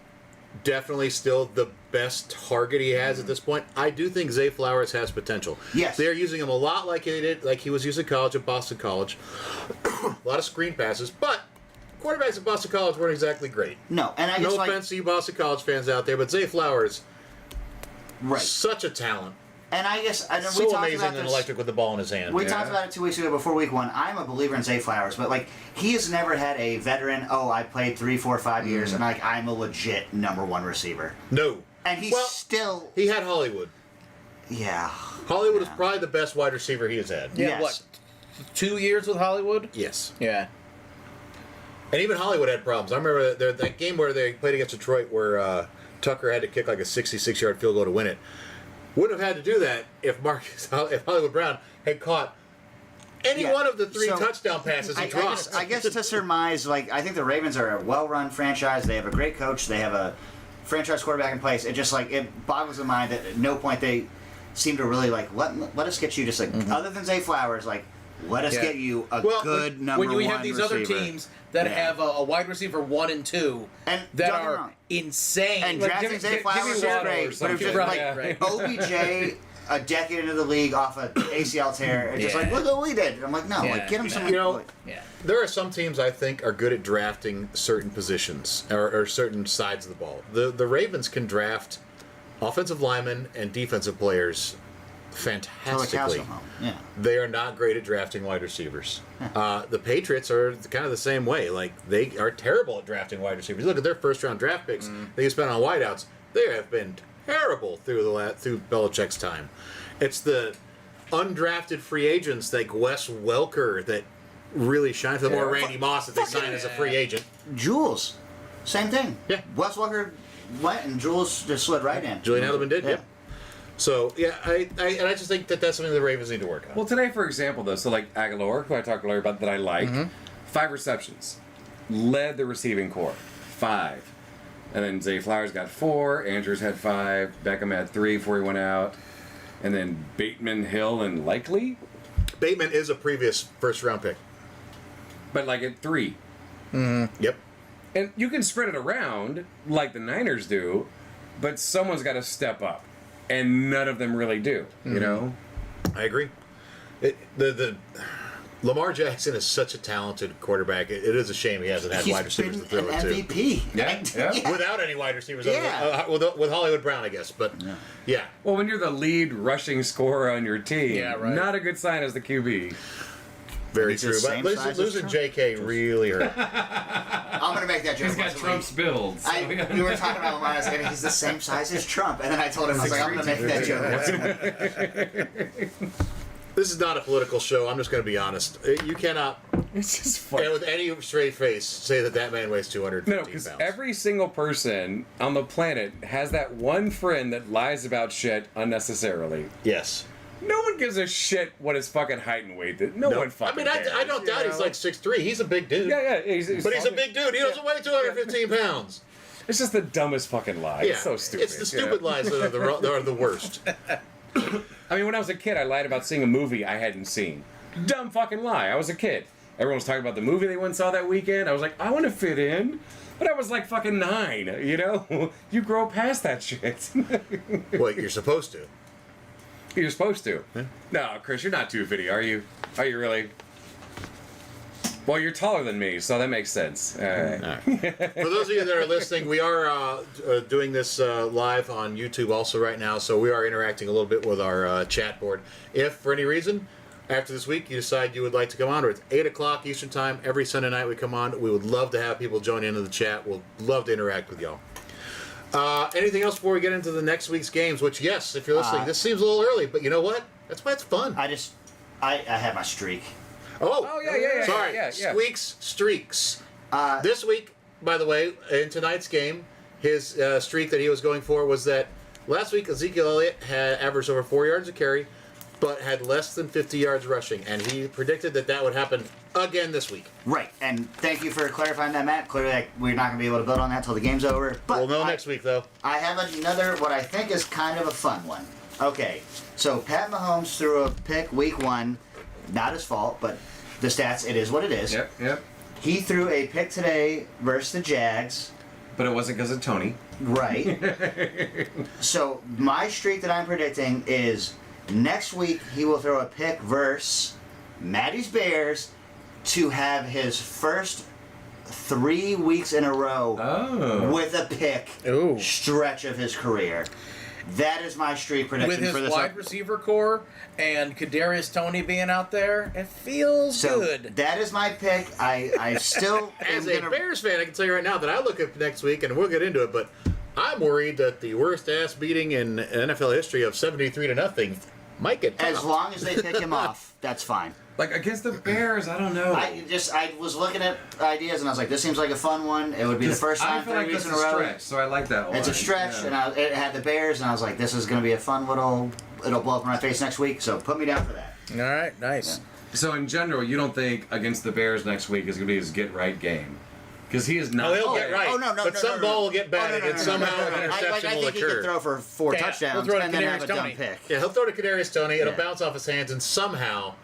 definitely still the best target he has at this point. I do think Zay Flowers has potential. Yes. They're using him a lot like they did, like he was used at college at Boston College. A lot of screen passes, but quarterbacks at Boston College weren't exactly great. No, and I No just like offense to you Boston College fans out there, but Zay Flowers, right. such a talent. And I guess I know we So talked amazing about and this. electric with the ball in his hand. We Yeah. talked about it 2 weeks ago before week 1. I'm a believer in Zay Flowers, but like he has never had a veteran. Oh, I played 3, 4, 5 years, and like I'm a legit number 1 receiver. No. And he's well, still he had Hollywood. Yeah. Hollywood is probably the best wide receiver he has had. Yeah, Yes. what? 2 years with Hollywood? Yes. Yeah. And even Hollywood had problems. I remember that game where they played against Detroit where Tucker had to kick like a 66-yard field goal to win it. Wouldn't have had to do that if Hollywood Brown had caught any one of the 3 touchdown passes he dropped. I guess to surmise, like, I think the Ravens are a well-run franchise. They have a great coach. They have a franchise quarterback in place. It just, like, it boggles the mind that at no point they seem to really, like, let us get you just, like, other than Zay Flowers, like, let us get you a good number one when you have these receiver. other teams that have a wide receiver 1 and 2 And that don't get me are wrong. insane. And Like, drafting Zay give me Flowers is Waddle or great, but it's just something. like OBJ a decade into the league off an ACL tear, and just like, look what we did. I'm like, no, like, get him some. Yeah. There are some teams I think are good at drafting certain positions or certain sides of the ball. The Ravens can draft offensive linemen and defensive players fantastically. Yeah. They are not great at drafting wide receivers. The Patriots are kind of the same way. Like, they are terrible at drafting wide receivers. Look at their first-round draft picks they spent on wideouts. They have been terrible through Belichick's time. It's the undrafted free agents like Wes Welker that really shine for them, or Randy Moss that they sign as a free agent. Jules, same thing. Yeah. Wes Welker went and Jules just slid right in. Julian Edelman did, yeah. So, yeah, I just think that's something the Ravens need to work on. Well, today, for example, though, so like Aguilar, who I talked earlier about that I like, 5 receptions, led the receiving corps, 5. And then Zay Flowers got 4, Andrews had 5, Beckham had 3 before he went out, and then Bateman, Hill, and Likely. Bateman is a previous first-round pick. But like at 3. Yep. And you can spread it around like the Niners do, but someone's got to step up. And none of them really do, you know? I agree. The Lamar Jackson is such a talented quarterback. It is a shame he hasn't had wide receivers to throw an it to. MVP. Yeah. Without any wide receivers. Yeah. With Hollywood Brown, I guess. But, yeah. Well, when you're the lead rushing scorer on your team, not a good sign as the QB. Very He's true. the But same size as losing Trump. JK really hurt. I'm going to make that joke. He's got once a Trump's week. build. So We were talking about Lamar. I was like, he's the same size as Trump. And then I told him, I was like, I'm going to make that joke. This is not a political show. I'm just going to be honest. You cannot, It's just funny. with any straight face, say that man weighs 215 No, because pounds. every single person on the planet has that one friend that lies about shit unnecessarily. Yes. No one gives a shit what his fucking height and weight is. No one fucking cares. I don't doubt he's like 6'3". He's a big dude. Yeah, he's But he's a big dude. He doesn't weigh 215 pounds. It's just the dumbest fucking lie. Yeah. It's so stupid. It's the stupid lies that are the worst. I mean, when I was a kid, I lied about seeing a movie I hadn't seen. Dumb fucking lie. I was a kid. Everyone was talking about the movie they went and saw that weekend. I was like, I want to fit in. But I was like fucking 9, you know? You grow past that shit. Well, you're supposed to. You're supposed to. Yeah. No, Chris, you're not 250, are you? Are you really? Well, you're taller than me, so that makes sense. All right. For those of you that are listening, we are doing this live on YouTube also right now, so we are interacting a little bit with our chat board. If, for any reason, after this week you decide you would like to come on, or it's 8 o'clock Eastern Time, every Sunday night we come on, we would love to have people join into the chat. We'll love to interact with y'all. Anything else before we get into the next week's games, which, yes, if you're listening, this seems a little early, but you know what? That's why it's fun. I had my streak. Oh, yeah. Sorry. Yeah. Squeaks, streaks. This week, by the way, in tonight's game, his streak that he was going for was that last week Ezekiel Elliott had averaged over 4 yards a carry, but had less than 50 yards rushing, and he predicted that would happen again this week. Right, and thank you for clarifying that, Matt. Clearly, we're not going to be able to build on that till the game's over. But We'll know next week, though. I have another, what I think is kind of a fun one. Okay, so Pat Mahomes threw a pick week 1. Not his fault, but the stats, it is what it is. Yep. He threw a pick today versus the Jags. But it wasn't because of Tony. Right. So my streak that I'm predicting is next week he will throw a pick versus Matty's Bears to have his first 3 weeks in a row with a pick stretch of his career. That is my streak prediction With for his this. wide receiver core and Kadarius Toney being out there, it feels good. That is my pick. I still As am a gonna, Bears fan, I can tell you right now that I look at next week, and we'll get into it, but I'm worried that the worst ass beating in NFL history of 73-0 might get tough. As long as they pick him off, that's fine. Like against the Bears, I don't know. I was looking at ideas and I was like, this seems like a fun one. It would be the first I time feel 3 like weeks that's in a a row. stretch, so I like that one. It's a stretch, Yeah. and it had the Bears, and I was like, this is going to be a fun little. It'll blow up in my face next week. So put me down for that. All right, nice. So in general, you don't think against the Bears next week is going to be his get right game? Because he is not. Oh, he'll get right. Oh, no, but some ball will get batted, and somehow an interception I will think he could occur. throw for 4 Yeah, touchdowns he'll throw to and then have a Kadarius dumb Toney. pick. Yeah, he'll throw to Kadarius Toney. It'll Yeah. bounce off his hands, and somehow,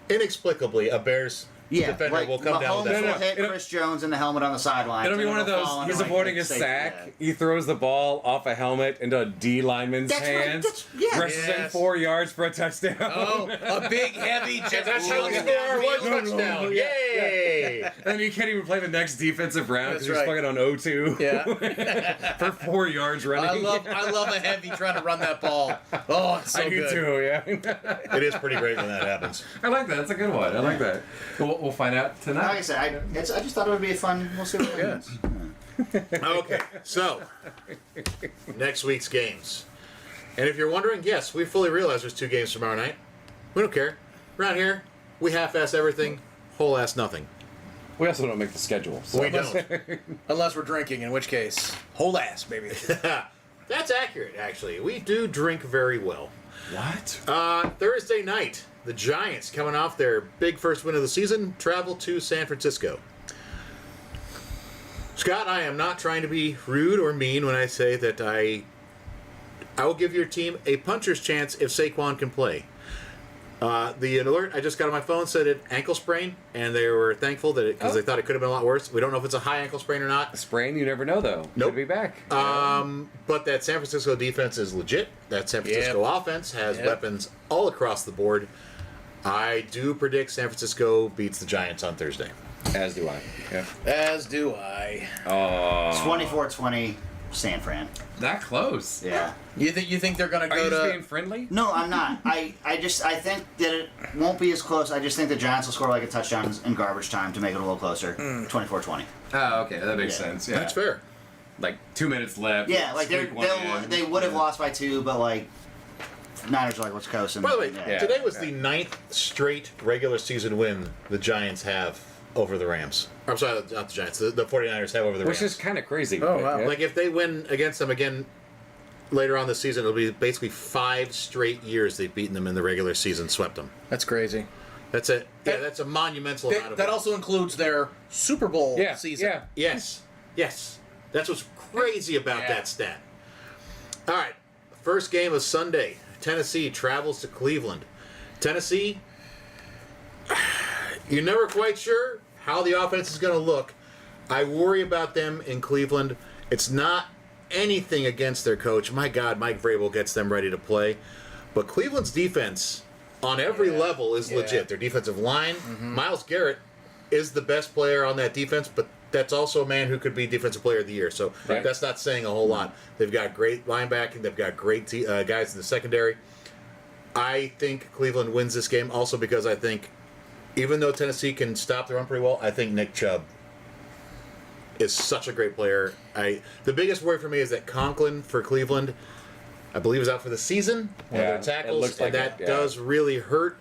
inexplicably, a Bears defender like will come down Mahomes with that will ball. hit It'll- Chris Jones in the helmet on the sideline. It'll be and one of it'll those. fall into, He's like, avoiding a safety. sack. Yeah. He throws the ball off a helmet into a D lineman's That's right, hands. yeah. Rushes in Yes. 4 yards for a touchdown. Oh, a big, heavy jet. That's how we score one touchdown. Yay! And you can't even play the next defensive round because That's he's right. fucking on 0-2. Yeah. for 4 yards running. I love a heavy trying to run that ball. Oh, it's so I do good. too, yeah. It is pretty great when that happens. I like that. That's a good one. I like that. We'll find out tonight. Like I said, I just thought it would be a fun. We'll see what happens. Okay, so next week's games. And if you're wondering, yes, we fully realize there's 2 games tomorrow night. We don't care. Around here, we half-ass everything, whole-ass nothing. We also don't make the schedule. So. We don't. Unless we're drinking, in which case, whole ass, baby. That's accurate, actually. We do drink very well. What? Thursday night, the Giants, coming off their big first win of the season, travel to San Francisco. Scott, I am not trying to be rude or mean when I say that I will give your team a puncher's chance if Saquon can play. The alert I just got on my phone said it ankle sprain, and they were thankful that because they thought it could have been a lot worse. We don't know if it's a high ankle sprain or not. Sprain, you never know, though. Nope. Could be back. But that San Francisco defense is legit. That San Francisco offense has weapons all across the board. I do predict San Francisco beats the Giants on Thursday. As do I. Yeah. As do I. 24-20, San Fran. That close. Yeah. You think they're gonna Are go you just to? being friendly? No, I'm not. I think that it won't be as close. I just think the Giants will score like a touchdown in garbage time to make it a little closer. 24-20. Oh, okay. That makes Yeah. sense. Yeah. That's fair. Like 2 minutes left. Yeah, like squeak one in. they would have lost by 2, but like Niners are like, let's coast. By the way, yeah. today was the 9th straight regular season win the Giants have over the Rams. I'm sorry, not the Giants. The 49ers have over the Which Rams. is kind of crazy. Oh, wow. Yeah. Like, if they win against them again later on this season, it'll be basically 5 straight years they've beaten them in the regular season, swept them. That's crazy. That's it. Yeah, that's a monumental amount of That it. also includes their Super Bowl Yeah. season. Yeah. Yes. Yes. That's what's crazy about Yeah. that stat. All right. First game of Sunday. Tennessee travels to Cleveland. Tennessee, you're never quite sure how the offense is going to look. I worry about them in Cleveland. It's not anything against their coach. My God, Mike Vrabel gets them ready to play. But Cleveland's defense on every level is legit. Their defensive line, Myles Garrett is the best player on that defense, but that's also a man who could be Defensive Player of the Year. So Right. that's not saying a whole lot. They've got great linebacking. They've got great guys in the secondary. I think Cleveland wins this game also because I think even though Tennessee can stop the run pretty well, I think Nick Chubb is such a great player. The biggest worry for me is that Conklin for Cleveland, I believe, is out for the season. One Yeah, of their it tackles, looks like and that it, yeah. does really hurt.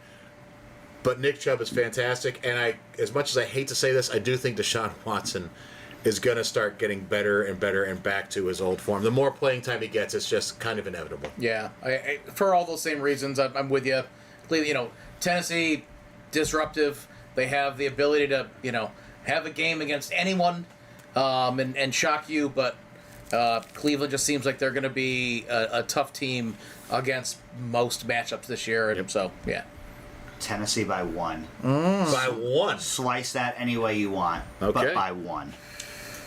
But Nick Chubb is fantastic, and as much as I hate to say this, I do think Deshaun Watson is going to start getting better and better and back to his old form. The more playing time he gets, it's just kind of inevitable. Yeah, for all those same reasons, I'm with you. Tennessee, disruptive. They have the ability to, have a game against anyone and shock you, but Cleveland just seems like they're going to be a tough team against most matchups this year. And so, yeah. Tennessee by 1. By 1. Slice that any way you want, Okay. but by 1.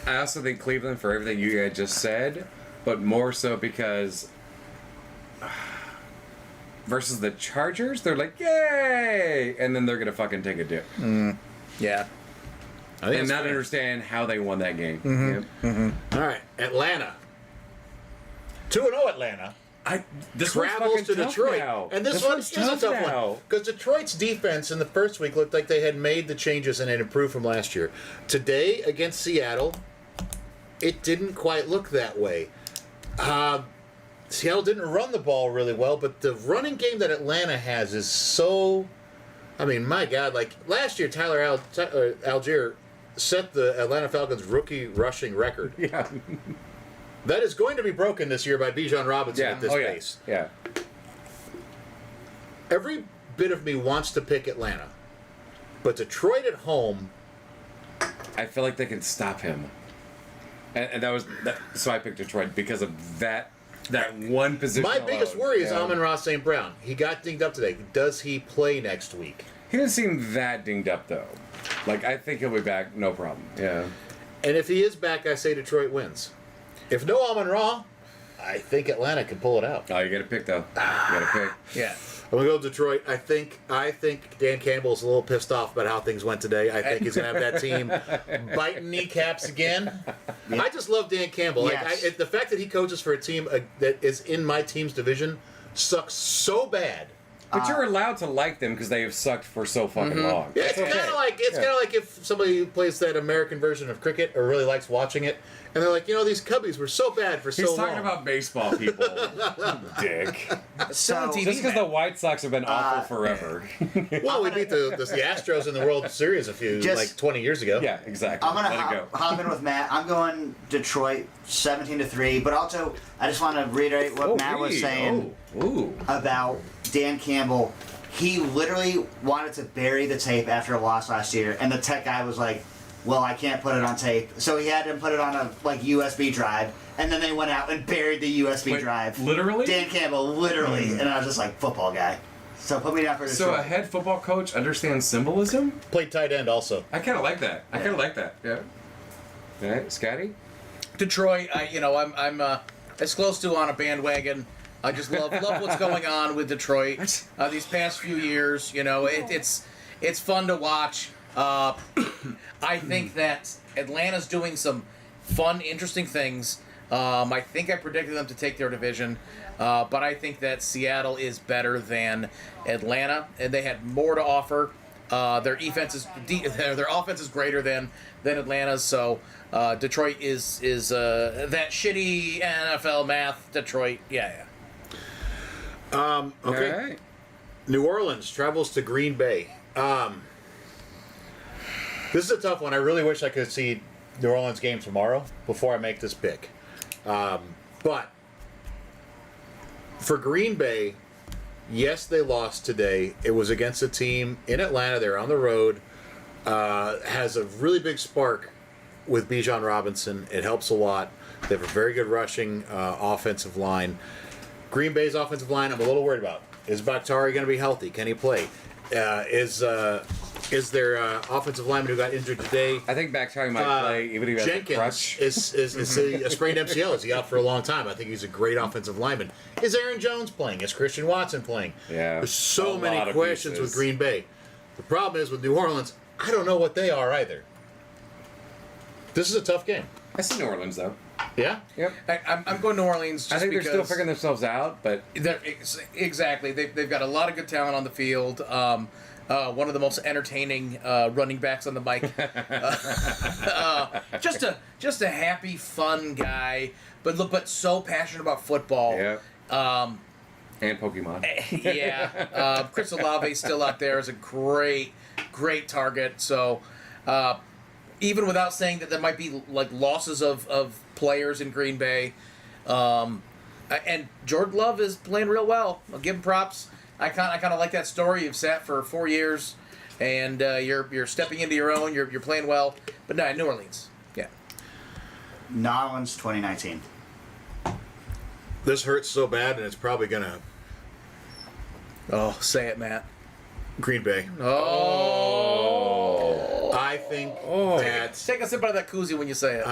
I also think Cleveland for everything you guys just said, but more so because versus the Chargers, they're like, yay! And then they're going to fucking take a dip. Yeah. I think And it's not fair. understand how they won that game. Yep. All right, Atlanta. 2-0 Atlanta. This one's Travels fucking to tough Detroit. now. And this one one's is a tough now. one. Because Detroit's defense in the first week looked like they had made the changes and had improved from last year. Today, against Seattle, it didn't quite look that way. Seattle didn't run the ball really well, but the running game that Atlanta has is so. I mean, my God! Like last year, Tyler Algier set the Atlanta Falcons rookie rushing record. Yeah. That is going to be broken this year by Bijan Robinson at this pace. Yeah. Every bit of me wants to pick Atlanta, but Detroit at home. I feel like they can stop him, and so I picked Detroit because of that one position. My alone. biggest worry is Amon-Ra St. Brown. He got dinged up today. Does he play next week? He doesn't seem that dinged up though. Like I think he'll be back, no problem. Yeah. And if he is back, I say Detroit wins. If no Amon-Ra, I think Atlanta can pull it out. Oh, you got to pick though. You got to pick. Yeah. I'm gonna go Detroit. I think Dan Campbell's a little pissed off about how things went today. I think he's gonna have that team biting kneecaps again. Yeah. I just love Dan Campbell. Yes. Like the fact that he coaches for a team that is in my team's division sucks so bad. But you're allowed to like them because they have sucked for so fucking long. Yeah, it's kind of like if somebody plays that American version of cricket or really likes watching it, and they're like, these Cubbies were so bad for so long. He's talking about baseball, people. Dick. So, TV, Just because the White Sox have been awful forever. Well, we beat the Astros in the World Series 20 years ago. Yeah, exactly. I'm gonna hop in with Matt. I'm going Detroit 17-3, but also I just want to reiterate what Matt was saying about Dan Campbell. He literally wanted to bury the tape after a loss last year, and the tech guy was like, well, I can't put it on tape. So he had to put it on a USB drive, and then they went out and buried the USB drive. Literally? Dan Campbell, literally. And I was just like, football guy. So put me down for Detroit. So a head football coach understands symbolism? Played tight end also. I kind of like that. Yeah. All right, Scotty? Detroit, I'm as close to on a bandwagon. I just love what's going on with Detroit these past few years. It's fun to watch. I think that Atlanta's doing some fun, interesting things. I think I predicted them to take their division, but I think that Seattle is better than Atlanta, and they had more to offer. Their offense is greater than Atlanta's, so Detroit is that shitty NFL math. Detroit, yeah. Okay. All right. New Orleans travels to Green Bay. This is a tough one. I really wish I could see New Orleans game tomorrow before I make this pick. But for Green Bay, yes, they lost today. It was against a team in Atlanta. They're on the road. Has a really big spark with Bijan Robinson. It helps a lot. They have a very good rushing offensive line. Green Bay's offensive line, I'm a little worried about. Is Bakhtiari going to be healthy? Can he play? Is their offensive lineman who got injured today? I think Bakhtiari might play, even if he has a crutch. Jenkins is a sprained MCL. Is he out for a long time? I think he's a great offensive lineman. Is Aaron Jones playing? Is Christian Watson playing? Yeah. There's so many questions with Green Bay. The problem is with New Orleans, I don't know what they are either. This is a tough game. I see New Orleans, though. Yeah? Yep. I'm going New Orleans just I think because they're still figuring themselves out, but... Exactly. They've got a lot of good talent on the field. One of the most entertaining running backs on the mic. Just a happy, fun guy, but so passionate about football. Yeah. And Pokemon. Yeah. Chris Olave's still out there as a great target. So even without saying that there might be like losses of players in Green Bay, and Jordan Love is playing real well. I'll give him props. I kind of like that story. You've sat for 4 years, and you're stepping into your own. You're playing well. But no, New Orleans. Yeah. New Orleans 2019. This hurts so bad, and it's probably gonna. Oh, say it, Matt. Green Bay. Oh. I think that. Take a sip out of that koozie when you say it.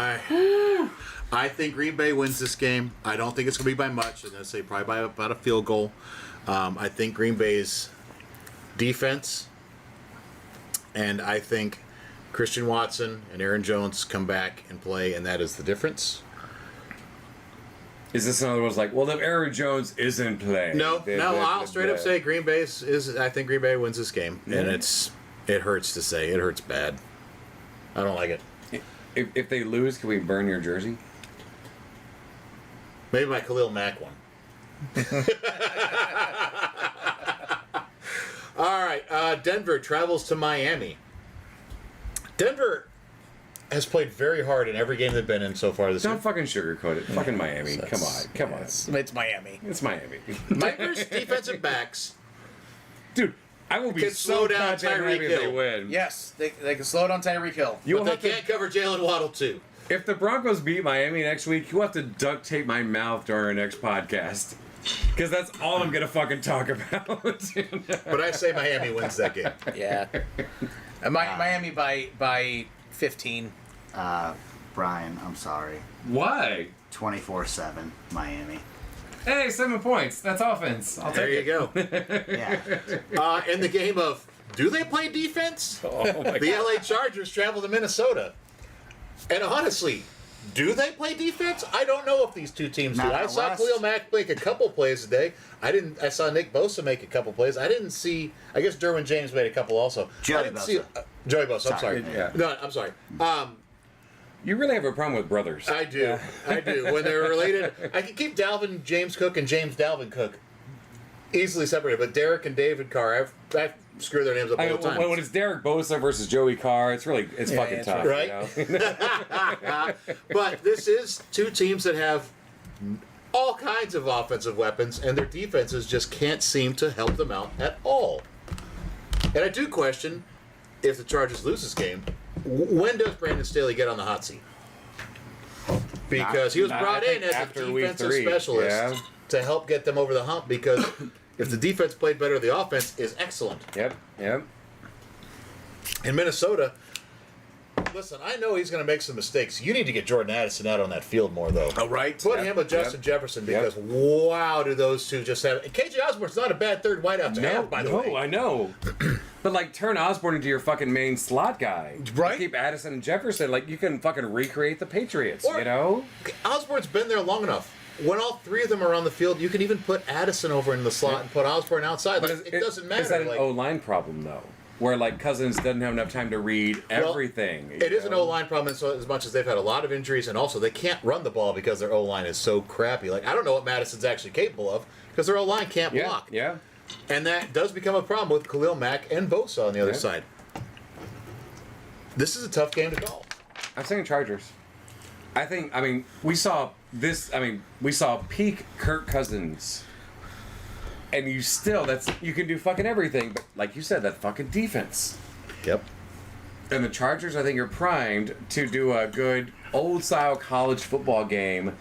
I think Green Bay wins this game. I don't think it's going to be by much. I'm going to say probably by about a field goal. I think Green Bay's defense, and I think Christian Watson and Aaron Jones come back and play, and that is the difference. Is this another one's like, well, if Aaron Jones isn't playing? No, I'll straight up say Green Bay is. I think Green Bay wins this game, and it hurts to say. It hurts bad. I don't like it. If they lose, can we burn your jersey? Maybe my Khalil Mack one. All right, Denver travels to Miami. Denver has played very hard in every game they've been in so far this year. Don't fucking sugarcoat it. Fucking Miami. Come on. It's Miami. It's Miami. Denver's defensive backs Dude, I will be can so slow down goddamn Tyreek happy if they Hill. win. Yes, they can slow down Tyreek Hill. You'll But have they to, can't cover Jalen Waddle too. if the Broncos beat Miami next week, you'll have to duct tape my mouth during our next podcast. Because that's all I'm going to fucking talk about. But I say Miami wins that game. Yeah. Miami by 15. Brian, I'm sorry. Why? 24-7, Miami. Hey, 7 points. That's offense. I'll There take you it. go. Yeah. In the game of, do they play defense? Oh my The god. LA Chargers travel to Minnesota. And honestly, do they play defense? I don't know if these two teams do. Not I out saw west. Khalil Mack make a couple plays today. I saw Nick Bosa make a couple plays. I didn't see. I guess Derwin James made a couple also. Joey I didn't Bosa. see Joey Bosa. I'm Sorry. sorry. Yeah. No, I'm sorry. You really have a problem with brothers. I do. I do. When they're related, I can keep Dalvin James Cook and James Dalvin Cook easily separated. But Derek and David Carr, I screw their names up all I the mean, time. when it's Derek Bosa versus Joey Carr, it's fucking it's tough. right. You know? But this is two teams that have all kinds of offensive weapons, and their defenses just can't seem to help them out at all. And I do question if the Chargers lose this game, when does Brandon Staley get on the hot seat? Because he was Not- brought I in think as a after week defensive 3, specialist yeah. to help get them over the hump. Because if the defense played better, the offense is excellent. Yep. In Minnesota, listen, I know he's going to make some mistakes. You need to get Jordan Addison out on that field more, though. Oh, right. Put him with Justin Jefferson because wow, do those two just have? And KJ Osborne's not a bad third wideout to have, by the way. I know. But like, turn Osborne into your fucking main slot guy. Right. Keep Addison and Jefferson. Like, you can fucking recreate the Patriots. Or- You know. Osborne's been there long enough. When all three of them are on the field, you can even put Addison over in the slot and put Osborne outside. Like, it doesn't matter. Is that an Like, O-line problem though? Where like Cousins doesn't have enough time to read well, everything. It is an O-line problem as much as they've had a lot of injuries, and also they can't run the ball because their O-line is so crappy. Like, I don't know what Madison's actually capable of because their O-line can't Yeah. block. Yeah. And that does become a problem with Khalil Mack and Bosa on the other Yeah. side. This is a tough game to call. I'm saying Chargers. We saw peak Kirk Cousins. And you can do fucking everything, but like you said, that fucking defense. Yep. And the Chargers, I think, are primed to do a good old-style college football game.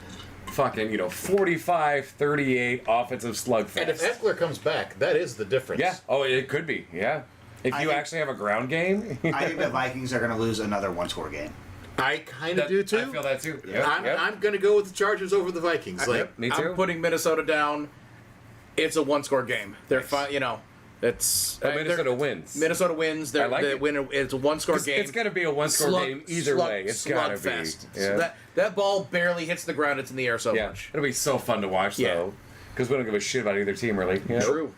Fucking, 45-38 offensive slugfest. And if Eckler comes back, that is the difference. Yeah. Oh, it could be. Yeah. If I you think- actually have a ground game. I think the Vikings are going to lose another one-score game. I kind of do too. I feel that too. Yep, I'm going to go with the Chargers over the Vikings. Like, me too. I'm putting Minnesota down. It's a one-score game. They're fine. It's Minnesota wins. Minnesota wins. I like it. It's a one-score game. It's going to be a one-score game either way. It's got to be. slugfest. Yeah. So that ball barely hits the ground. It's in the air so Yeah. much. It'll be so fun to watch, Yeah. though. Because we don't give a shit about either team, really. Yeah. True.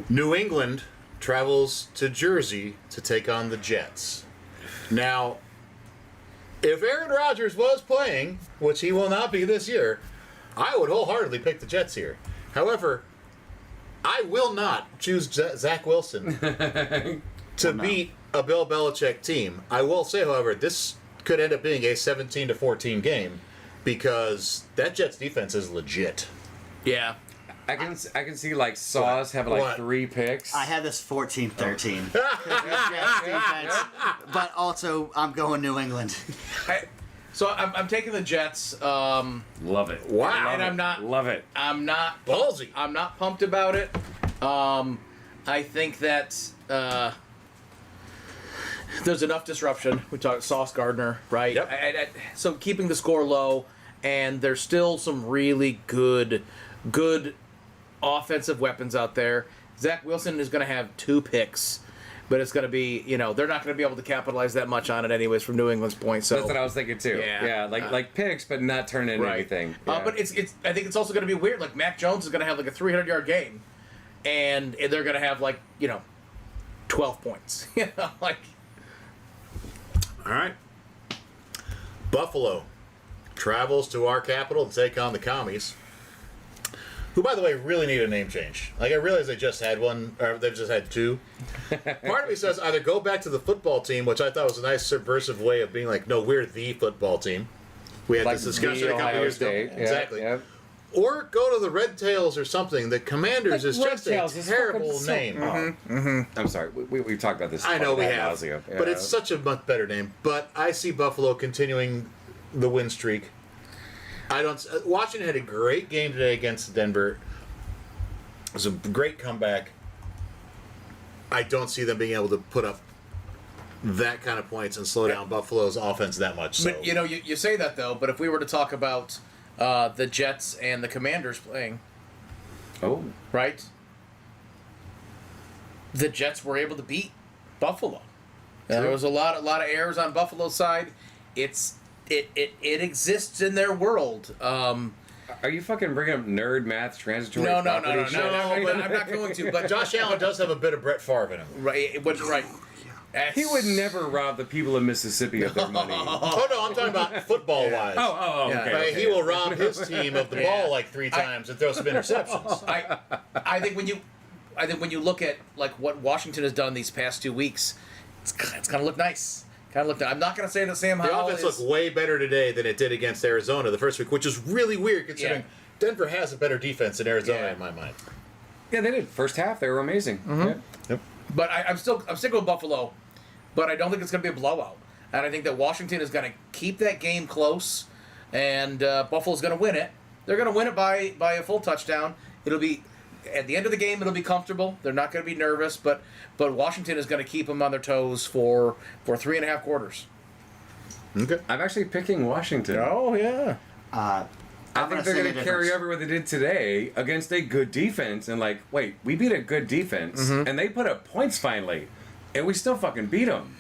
New England travels to Jersey to take on the Jets. Now, if Aaron Rodgers was playing, which he will not be this year, I would wholeheartedly pick the Jets here. However, I will not choose Zach Wilson to beat a Bill Belichick team. I will say, however, this could end up being a 17-14 game because that Jets defense is legit. Yeah. I can see, like, Sauce having, like, What? 3 picks. I had this 14-13. Jets defense, but also I'm going New England. So I'm taking the Jets. Love it. Wow. And I'm not. Love it. I'm not Ballsy. I'm not pumped about it. I think that there's enough disruption. We talked Sauce Gardner, right? Yep. So keeping the score low, and there's still some really good offensive weapons out there. Zach Wilson is going to have 2 picks, but it's going to be, they're not going to be able to capitalize that much on it anyways from New England's point. So That's what I was thinking, too. Yeah. Like picks, but not turn into anything. Yeah. But it's I think it's also going to be weird. Like Mac Jones is going to have like a 300-yard game, and they're going to have 12 points. All right. Buffalo travels to our capital to take on the Commies. Who, by the way, really need a name change. Like, I realize they just had one, or they've just had two. Part of me says either go back to the football team, which I thought was a nice subversive way of being like, no, we're the football team. We had Like this discussion the a couple Ohio years State. ago. Yeah, Exactly. yeah. Or go to the Red Tails or something. The Commanders Like is Red just Tails a is terrible fucking so- name. I'm sorry. We've talked about this. I know we ad have. nauseam. But Yeah. it's such a much better name. But I see Buffalo continuing the win streak. I don't. Washington had a great game today against Denver. It was a great comeback. I don't see them being able to put up that kind of points and slow down Buffalo's offense that much. So. But you say that though. But if we were to talk about the Jets and the Commanders playing, Oh. right? The Jets were able to beat Buffalo. There was a lot of errors on Buffalo's side. It exists in their world. Are you fucking bringing up nerd math transitory? No, property shit? but I'm not going to. But Josh Allen does have a bit of Brett Favre in him. right, right. He would never rob the people of Mississippi of their money. Oh no, I'm talking about football wise. Oh, Yeah. okay. Right, okay. he will rob his team of the ball like 3 times and throw some interceptions. I think when you look at like what Washington has done these past 2 weeks, it's gonna look nice. I'm not gonna say that Sam The Howell offense is. looked way better today than it did against Arizona the first week, which is really weird considering Yeah. Denver has a better defense than Arizona Yeah. in my mind. Yeah, they did. First half, they were amazing. Yeah. Yep. But I'm sticking with Buffalo, but I don't think it's going to be a blowout. And I think that Washington is going to keep that game close, and Buffalo's going to win it. They're going to win it by a full touchdown. It'll be at the end of the game. It'll be comfortable. They're not going to be nervous, but Washington is going to keep them on their toes for 3.5 quarters. Okay. I'm actually picking Washington. Oh yeah. I think they're going to carry over what they did today against a good defense and like, wait, we beat a good defense and they put up points finally, and we still fucking beat them.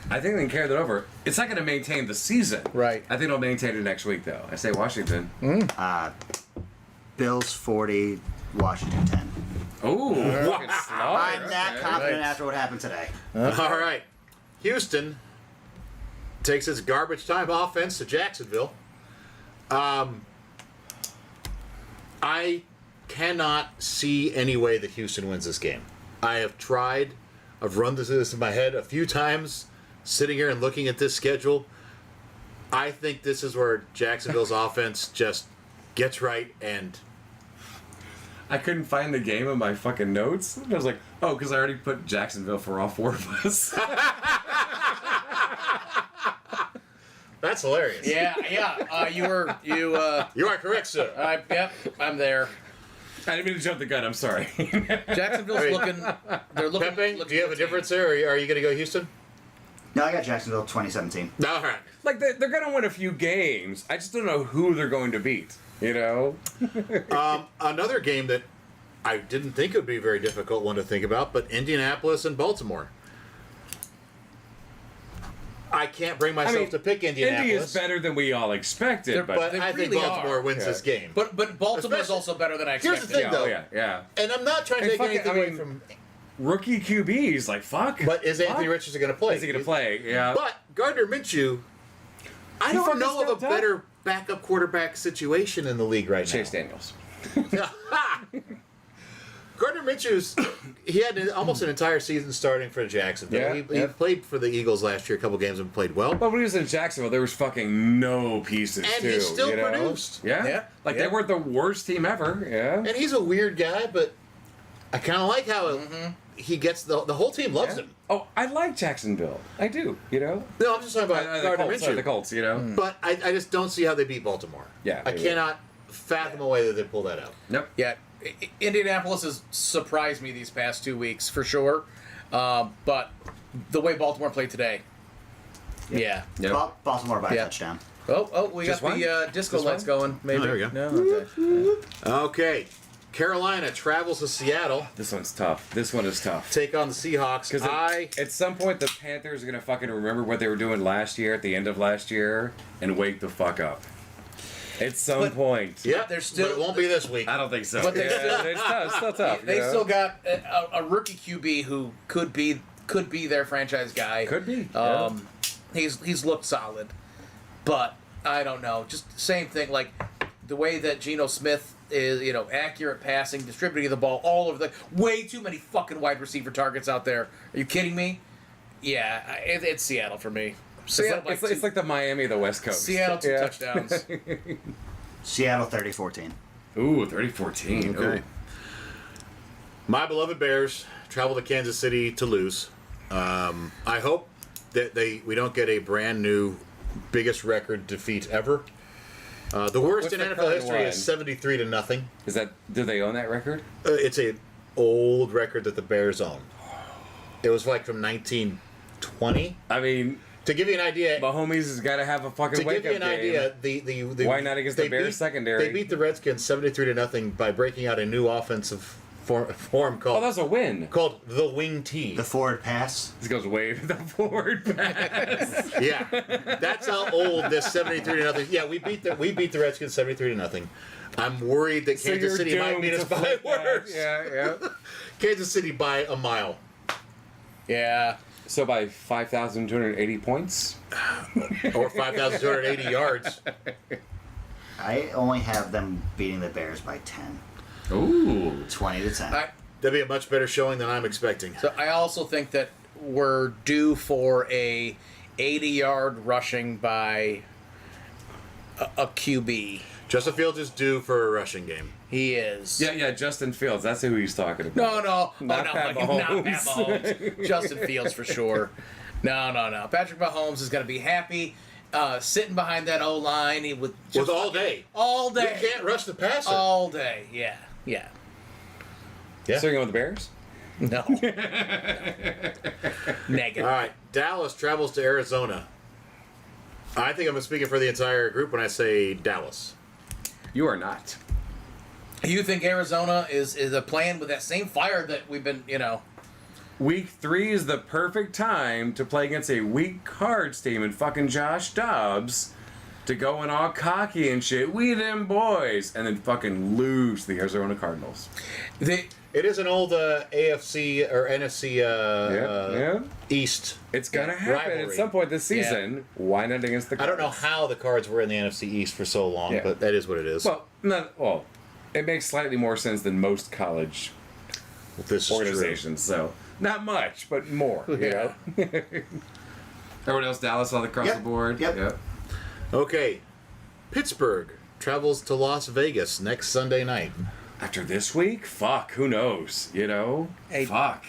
I think they can carry that over. It's not going to maintain the season. Right. I think it'll maintain it next week, though. I say Washington. Bills 40, Washington 10. Oh, fucking slaughter. I'm that Okay. confident Right. after what happened today. All right. Houston takes its garbage time offense to Jacksonville. I cannot see any way that Houston wins this game. I have tried. I've run this in my head a few times, sitting here and looking at this schedule. I think this is where Jacksonville's offense just gets right and I couldn't find the game in my fucking notes. I was like, oh, because I already put Jacksonville for all 4 of us. that's hilarious. Yeah. You You are correct, sir. Yep. I'm there. I didn't mean to jump the gun. I'm sorry. Jacksonville's Wait. looking. They're looking. Pepe, do you have a difference there, or are you going to go Houston? No, I got Jacksonville 2017. All right. like, they're going to win a few games. I just don't know who they're going to beat, you know? Another game that I didn't think would be a very difficult one to think about, but Indianapolis and Baltimore. I can't bring myself to pick Indianapolis. Indy is better than we all expected, but They I think really Baltimore are. wins Yeah. this game. But Baltimore's Especially- also better than I Here's expected. the thing, yeah, though. oh, yeah. And I'm not trying to And take fucking- anything I away mean, from. Rookie QBs, like, fuck. But is Anthony Fuck. Richardson going to play? Is he going to play? Yeah. But Gardner Minshew, I He don't fucking know of stepped a up. better backup quarterback situation in the league right Chase now. Daniels. Gardner Minshew's he had almost an entire season starting for Jacksonville. Yeah, he yeah. played for the Eagles last year, a couple games, and played well. But when he was in Jacksonville, there was fucking no pieces, And too. he still you know? produced. Yeah? Yeah, Like, yeah. they weren't the worst team ever. Yeah. And he's a weird guy, but I kind of like how he gets the whole team loves Yeah. him. Oh, I like Jacksonville. I do, you know? No, I'm just talking about The Gardner Colts, Minshew. the Colts, you know? But I just don't see how they beat Baltimore. Yeah, I maybe. cannot fathom a way that they pull that out. Nope. Yeah, Indianapolis has surprised me these past 2 weeks for sure. But the way Baltimore played today, yeah. Yep. Baltimore by a Yeah. touchdown. Oh, we Just got one? the disco Just lights one? going. Maybe. Oh, there we go. No, okay. Okay. Carolina travels to Seattle, This one's tough. This one is tough. take on the Seahawks. Because at some point, the Panthers are going to fucking remember what they were doing last year, at the end of last year, and wake the fuck up. At some point. Yeah, They're still- but it won't be this week. I don't think so. But they Yeah, still- it's tough. It's still tough. They you know? still got a rookie QB who could be their franchise guy. Could be. He's looked solid, but I don't know. Just same thing. Like the way that Geno Smith is, accurate passing, distributing the ball all over way too many fucking wide receiver targets out there. Are you kidding me? Yeah, it's Seattle for me. Seattle It's like the Miami of the West Coast. Seattle 2 touchdowns. Seattle 30-14. Ooh, 30-14. Okay. Ooh. My beloved Bears travel to Kansas City to lose. I hope that we don't get a brand new biggest record defeat ever. The worst What's in the NFL current history one? is 73-0. Do they own that record? It's an old record that the Bears own. It was like from 1920. I mean, To give you an idea, Mahomes has got to have a fucking to give wake-up you an idea, the Why not against the they Bears beat- secondary? They beat the Redskins 73-0 by breaking out a new offensive form Oh, called that's a win. the wing T. The forward pass. This goes way to the forward pass. Yeah, that's how old this 73-0. Yeah, we beat the Redskins 73-0. I'm worried that So Kansas you're City might doomed beat us to by flip that. worse. Yeah. Kansas City by a mile. Yeah. So by 5,280 points? Or 5,280 yards. I only have them beating the Bears by 10. Ooh. 20-10. That'd be a much better showing than I'm expecting. So I also think that we're due for a 80-yard rushing by a QB. Justin Fields is due for a rushing game. He is. Yeah, Justin Fields. That's who he's talking about. No. Not Pat Mahomes. Not Pat Mahomes. Justin Fields for sure. No. Patrick Mahomes is going to be happy sitting behind that O-line. He would With all day. All We day. can't rush the passer. All day. Yeah. Yeah. So you're going with the Bears? No. Negative. All right. Dallas travels to Arizona. I think I'm speaking for the entire group when I say Dallas. You are not. You think Arizona is a plan with that same fire that we've been, Week 3 is the perfect time to play against a weak Cards team and fucking Josh Dobbs to go in all cocky and shit. We them boys. And then fucking lose to the Arizona Cardinals. It is an old AFC or NFC East. It's going to happen rivalry. at some point this season. Why not against the I Cards? don't know how the Cards were in the NFC East for so long, Yeah. but that is what it is. Well, it makes slightly more sense than most college This is organizations. So, not much, but more. You know? Everyone else, Dallas, all across the board? Yep. true. Okay. Pittsburgh travels to Las Vegas next Sunday night. After this week? Fuck, who knows? Hey. Fuck.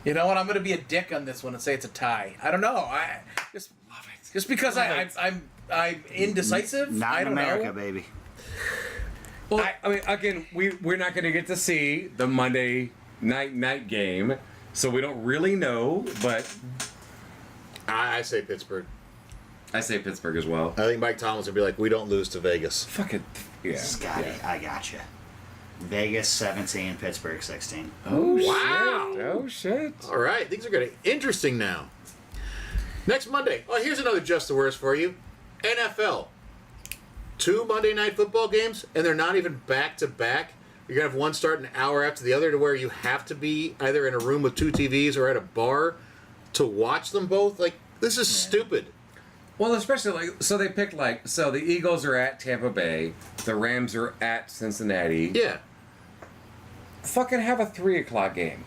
You know what? I'm going to be a dick on this one and say it's a tie. I don't know. I just Love it. just because I'm indecisive. Not I in don't America, know. baby. Well, I mean, again, we're not going to get to see the Monday night game, so we don't really know, but I say Pittsburgh. I say Pittsburgh as well. I think Mike Tomlin would be like, we don't lose to Vegas. Fuck it. Yeah. Scotty, I got you. Vegas 17, Pittsburgh 16. Oh, Wow. shit. Oh, shit. All right, things are getting interesting now. Next Monday. Oh, here's another just the worst for you. NFL. 2 Monday night football games, and they're not even back to back. You're gonna have one start an hour after the other, to where you have to be either in a room with 2 TVs or at a bar to watch them both. Like, this is stupid. Well, especially so they picked the Eagles are at Tampa Bay, the Rams are at Cincinnati. Yeah, Fucking have a 3:00 game.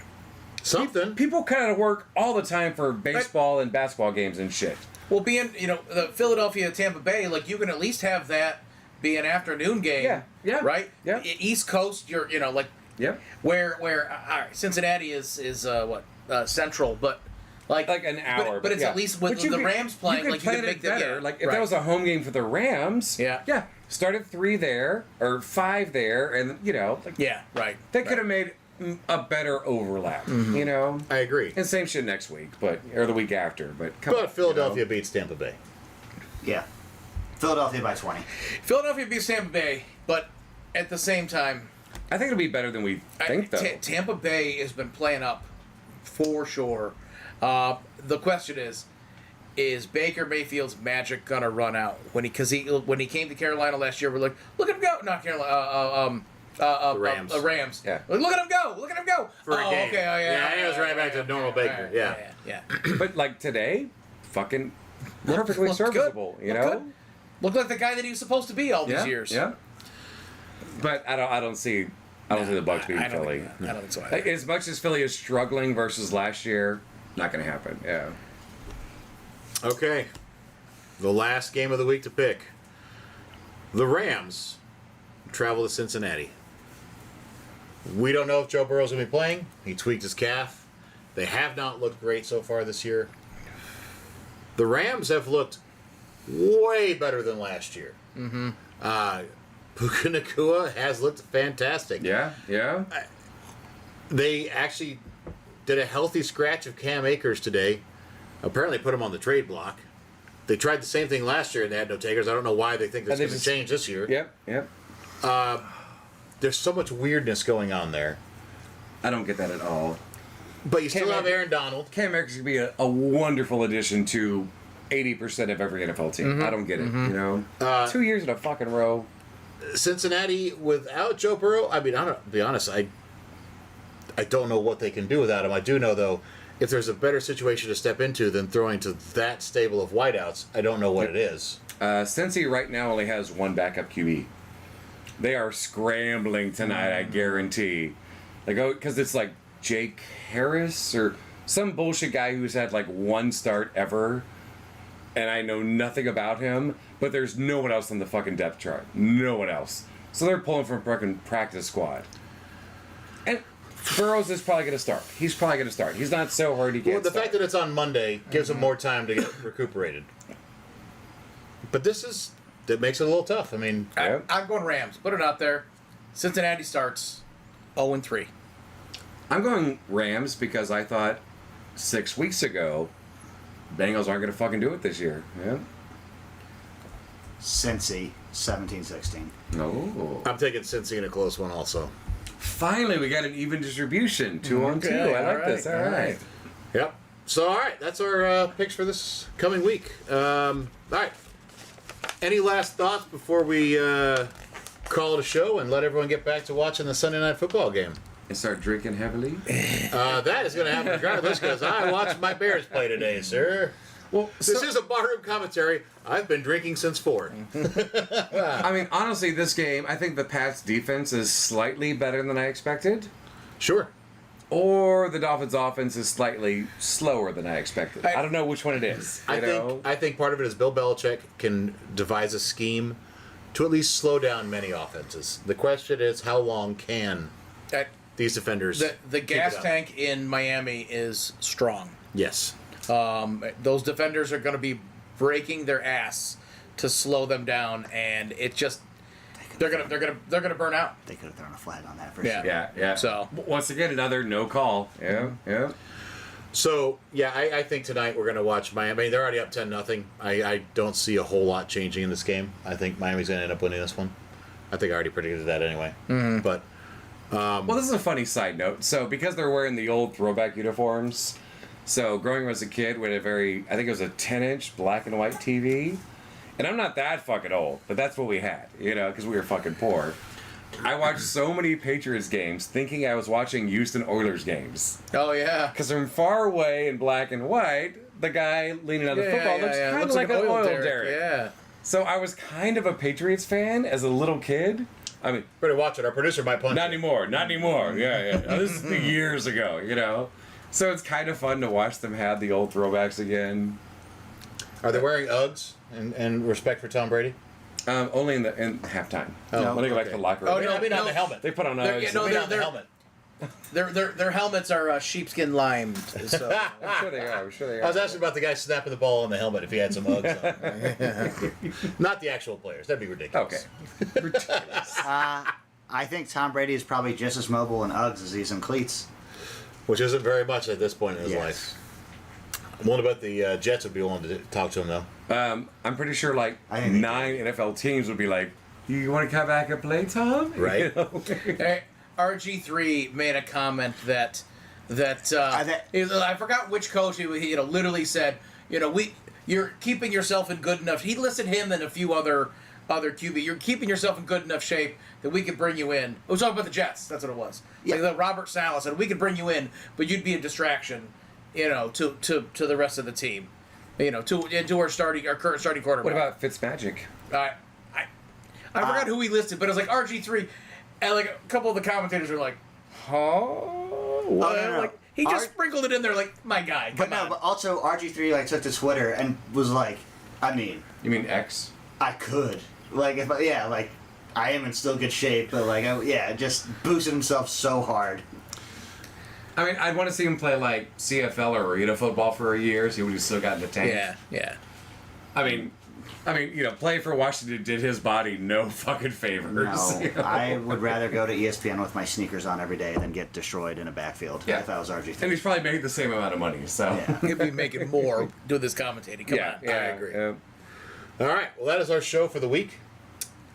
something. People kind of work all the time for baseball and basketball games and shit. Well, being the Philadelphia Tampa Bay, like you can at least have that be an afternoon game. Yeah. Right. Yeah. East Coast, you're like Yep. where all right, Cincinnati is central, but like An hour, but it's yeah. at least with But you the could- Rams playing, you like could you can plan make it them better. yeah, Like if right. that was a home game for the Rams, Yeah. start at 3 there or 5 there, and Yeah, right. they could have made a better overlap. I agree. And same shit next week, or the week after. But But Philadelphia beats Tampa Bay. Yeah. Philadelphia by 20. Philadelphia beats Tampa Bay, but at the same time, I think it'll be better than we think, though. Tampa Bay has been playing up for sure. The question is Baker Mayfield's magic gonna run out when he came to Carolina last year? We're like, look at him go! Not Carolina. The Rams. Rams. Yeah. Like, look at him go! Look at him go! For a game. Okay. Oh, yeah. Yeah, he was right back to normal Baker. Yeah. Yeah. But like today, fucking perfectly Looked good. serviceable. You Looked know. good. Looked like the guy that he was supposed to be all these years. Yeah. But I don't see the Bucks beating Philly. I don't think so. Like, as much as Philly is struggling versus last year, not going to happen. Yeah. Okay. The last game of the week to pick. The Rams travel to Cincinnati. We don't know if Joe Burrow's going to be playing. He tweaked his calf. They have not looked great so far this year. The Rams have looked way better than last year. Mm-hmm. Puka Nacua has looked fantastic. Yeah. They actually did a healthy scratch of Cam Akers today. Apparently put him on the trade block. They tried the same thing last year and they had no takers. I don't know why they think that's going to change this year. Yep. There's so much weirdness going on there. I don't get that at all. But you still have Aaron Donald. Cam Akers could be a wonderful addition to 80% of every NFL team. Mm-hmm. I don't get it, you know? 2 years in a fucking row. Cincinnati, without Joe Burrow, I mean, to be honest, I don't know what they can do without him. I do know, though, if there's a better situation to step into than throwing to that stable of wideouts, I don't know what it is. Cincy right now only has one backup QB. They are scrambling tonight, I guarantee. Like, because it's like Jake Harris or some bullshit guy who's had like one start ever, and I know nothing about him, but there's no one else on the fucking depth chart. No one else. So they're pulling from fucking practice squad. And Burrows is probably going to start. He's probably going to start. He's not so hard he can't The fact that it's on Monday gives him more time to get recuperated. But that makes it a little tough. I mean, I'm going Rams. Put it out there. Cincinnati starts 0-3. I'm going Rams because I thought 6 weeks ago Bengals aren't going to fucking do it this year. Yeah. Cincy, 17-16. No. I'm taking Cincy in a close one also. Finally, we got an even distribution. 2-on-2. Okay, I like this. All right. Yep. So, all right, that's our picks for this coming week. All right. Any last thoughts before we call it a show and let everyone get back to watching the Sunday Night Football game? And start drinking heavily? That is going to happen regardless because I watched my Bears play today, sir. Well, This is a barroom commentary. I've been drinking since 4. I mean, honestly, this game, I think the Pats' defense is slightly better than I expected. Sure. Or the Dolphins' offense is slightly slower than I expected. I don't know which one it is. I think part of it is Bill Belichick can devise a scheme to at least slow down many offenses. The question is, how long can these defenders The keep gas it up? tank in Miami is strong. Yes. Those defenders are going to be breaking their ass to slow them down, and it just they're gonna burn out. They could have thrown a flag on that for Yeah. sure. Yeah. So once again, another no call. Yeah. So, yeah, I think tonight we're going to watch Miami. I mean, they're already up 10-0. I don't see a whole lot changing in this game. I think Miami's going to end up winning this one. I think I already predicted that anyway. Mm-hmm. But Well, this is a funny side note. So, because they're wearing the old throwback uniforms, so growing up as a kid with I think it was a 10-inch black and white TV. And I'm not that fucking old, but that's what we had, because we were fucking poor. I watched so many Patriots games thinking I was watching Houston Oilers games. oh yeah, Because from far away in black and white, the guy leaning on the football looks kind of Looks like an oil derrick. derrick. Yeah. So I was kind of a Patriots fan as a little kid. I mean, better watch it. Our producer might punch not you. anymore. Yeah. Now, this is years ago, So it's kind of fun to watch them have the old throwbacks again. Are they wearing Uggs in respect for Tom Brady? Only in halftime. Oh, when they go back to okay. the locker room. Oh, no, I mean, on the helmet. They put on They're- Uggs. yeah, no, I mean, they're- on the helmet. Their helmets are sheepskin limed. So. I'm sure they are. I was asking about the guy snapping the ball on the helmet if he had some Uggs on. Not the actual players. That'd be ridiculous. Okay. I think Tom Brady is probably just as mobile in Uggs as he is in cleats. Which isn't very much at this point in his Yes. life. I'm wondering about the Jets would be willing to talk to him, though. I'm pretty sure like I think they 9 NFL teams would be like, "You want to come back and play, Tom?" Right. Hey, RG3 made a comment that I forgot which coach he literally said, you're keeping yourself in good enough. He listed him and a few other QB. You're keeping yourself in good enough shape that we could bring you in. It was talking about the Jets. That's what it was. Yeah. Like the Robert Saleh said, we could bring you in, but you'd be a distraction, to the rest of the team. to our current starting quarterback. What about Fitzmagic? I forgot who we listed, but it was like RG3, and like a couple of the commentators were like, "Huh? What?" no. Like he just sprinkled it in there, like my guy. But come on. but also RG3 like took to Twitter and was like, I mean, You mean X? I could like if like I am in still good shape, but like just boosted himself so hard. I mean, I'd want to see him play like CFL or arena football for a year, see what he's still got in the tank. Yeah. I mean, play for Washington did his body no fucking favors. No, you know? I would rather go to ESPN with my sneakers on every day than get destroyed in a backfield if I was RG3. And he's probably making the same amount of money, so. Yeah. He'd be making more doing this commentating. Come on. I agree. All right. Well, that is our show for the week.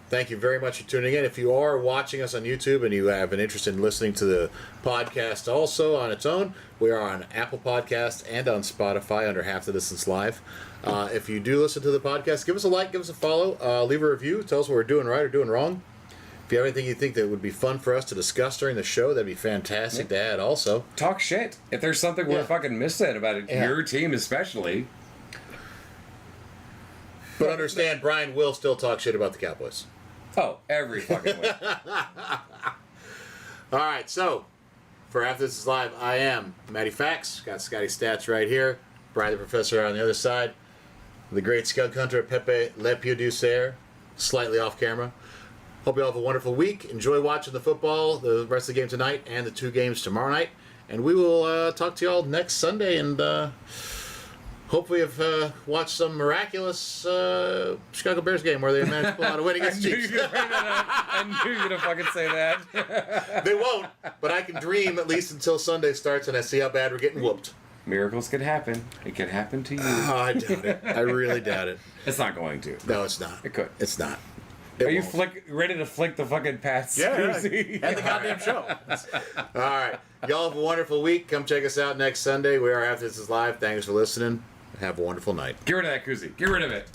Thank you very much for tuning in. If you are watching us on YouTube and you have an interest in listening to the podcast also on its own, we are on Apple Podcast and on Spotify under Half the Distance Live. If you do listen to the podcast, give us a like, give us a follow, leave a review, tell us what we're doing right or doing wrong. If you have anything you think that would be fun for us to discuss during the show, that'd be fantastic to add also. Talk shit. If there's something we're fucking missing about it, your team especially. But understand, Brian will still talk shit about the Cowboys. Oh, every fucking week. All right, so for After This Is Live, I am Matty Fax. Got Scotty Stats right here. Brian the Professor on the other side. The great skunk hunter Pepe Le Pied du Cerf, slightly off camera. Hope you all have a wonderful week. Enjoy watching the football, the rest of the game tonight, and the 2 games tomorrow night. And we will talk to you all next Sunday and hopefully have watched some miraculous Chicago Bears game where they managed to pull out a win against Chiefs. I knew you were going to fucking say that. They won't, but I can dream at least until Sunday starts and I see how bad we're getting whooped. Miracles could happen. It could happen to you. Oh, I doubt it. I really doubt it. It's not going to. No, it's not. It could. It's not. Are you ready to flick the fucking Pats? Koozie? And the goddamn show. All right. Y'all have a wonderful week. Come check us out next Sunday. We are After This Is Live. Thanks for listening. Have a wonderful night. Get rid of that koozie. Get rid of it.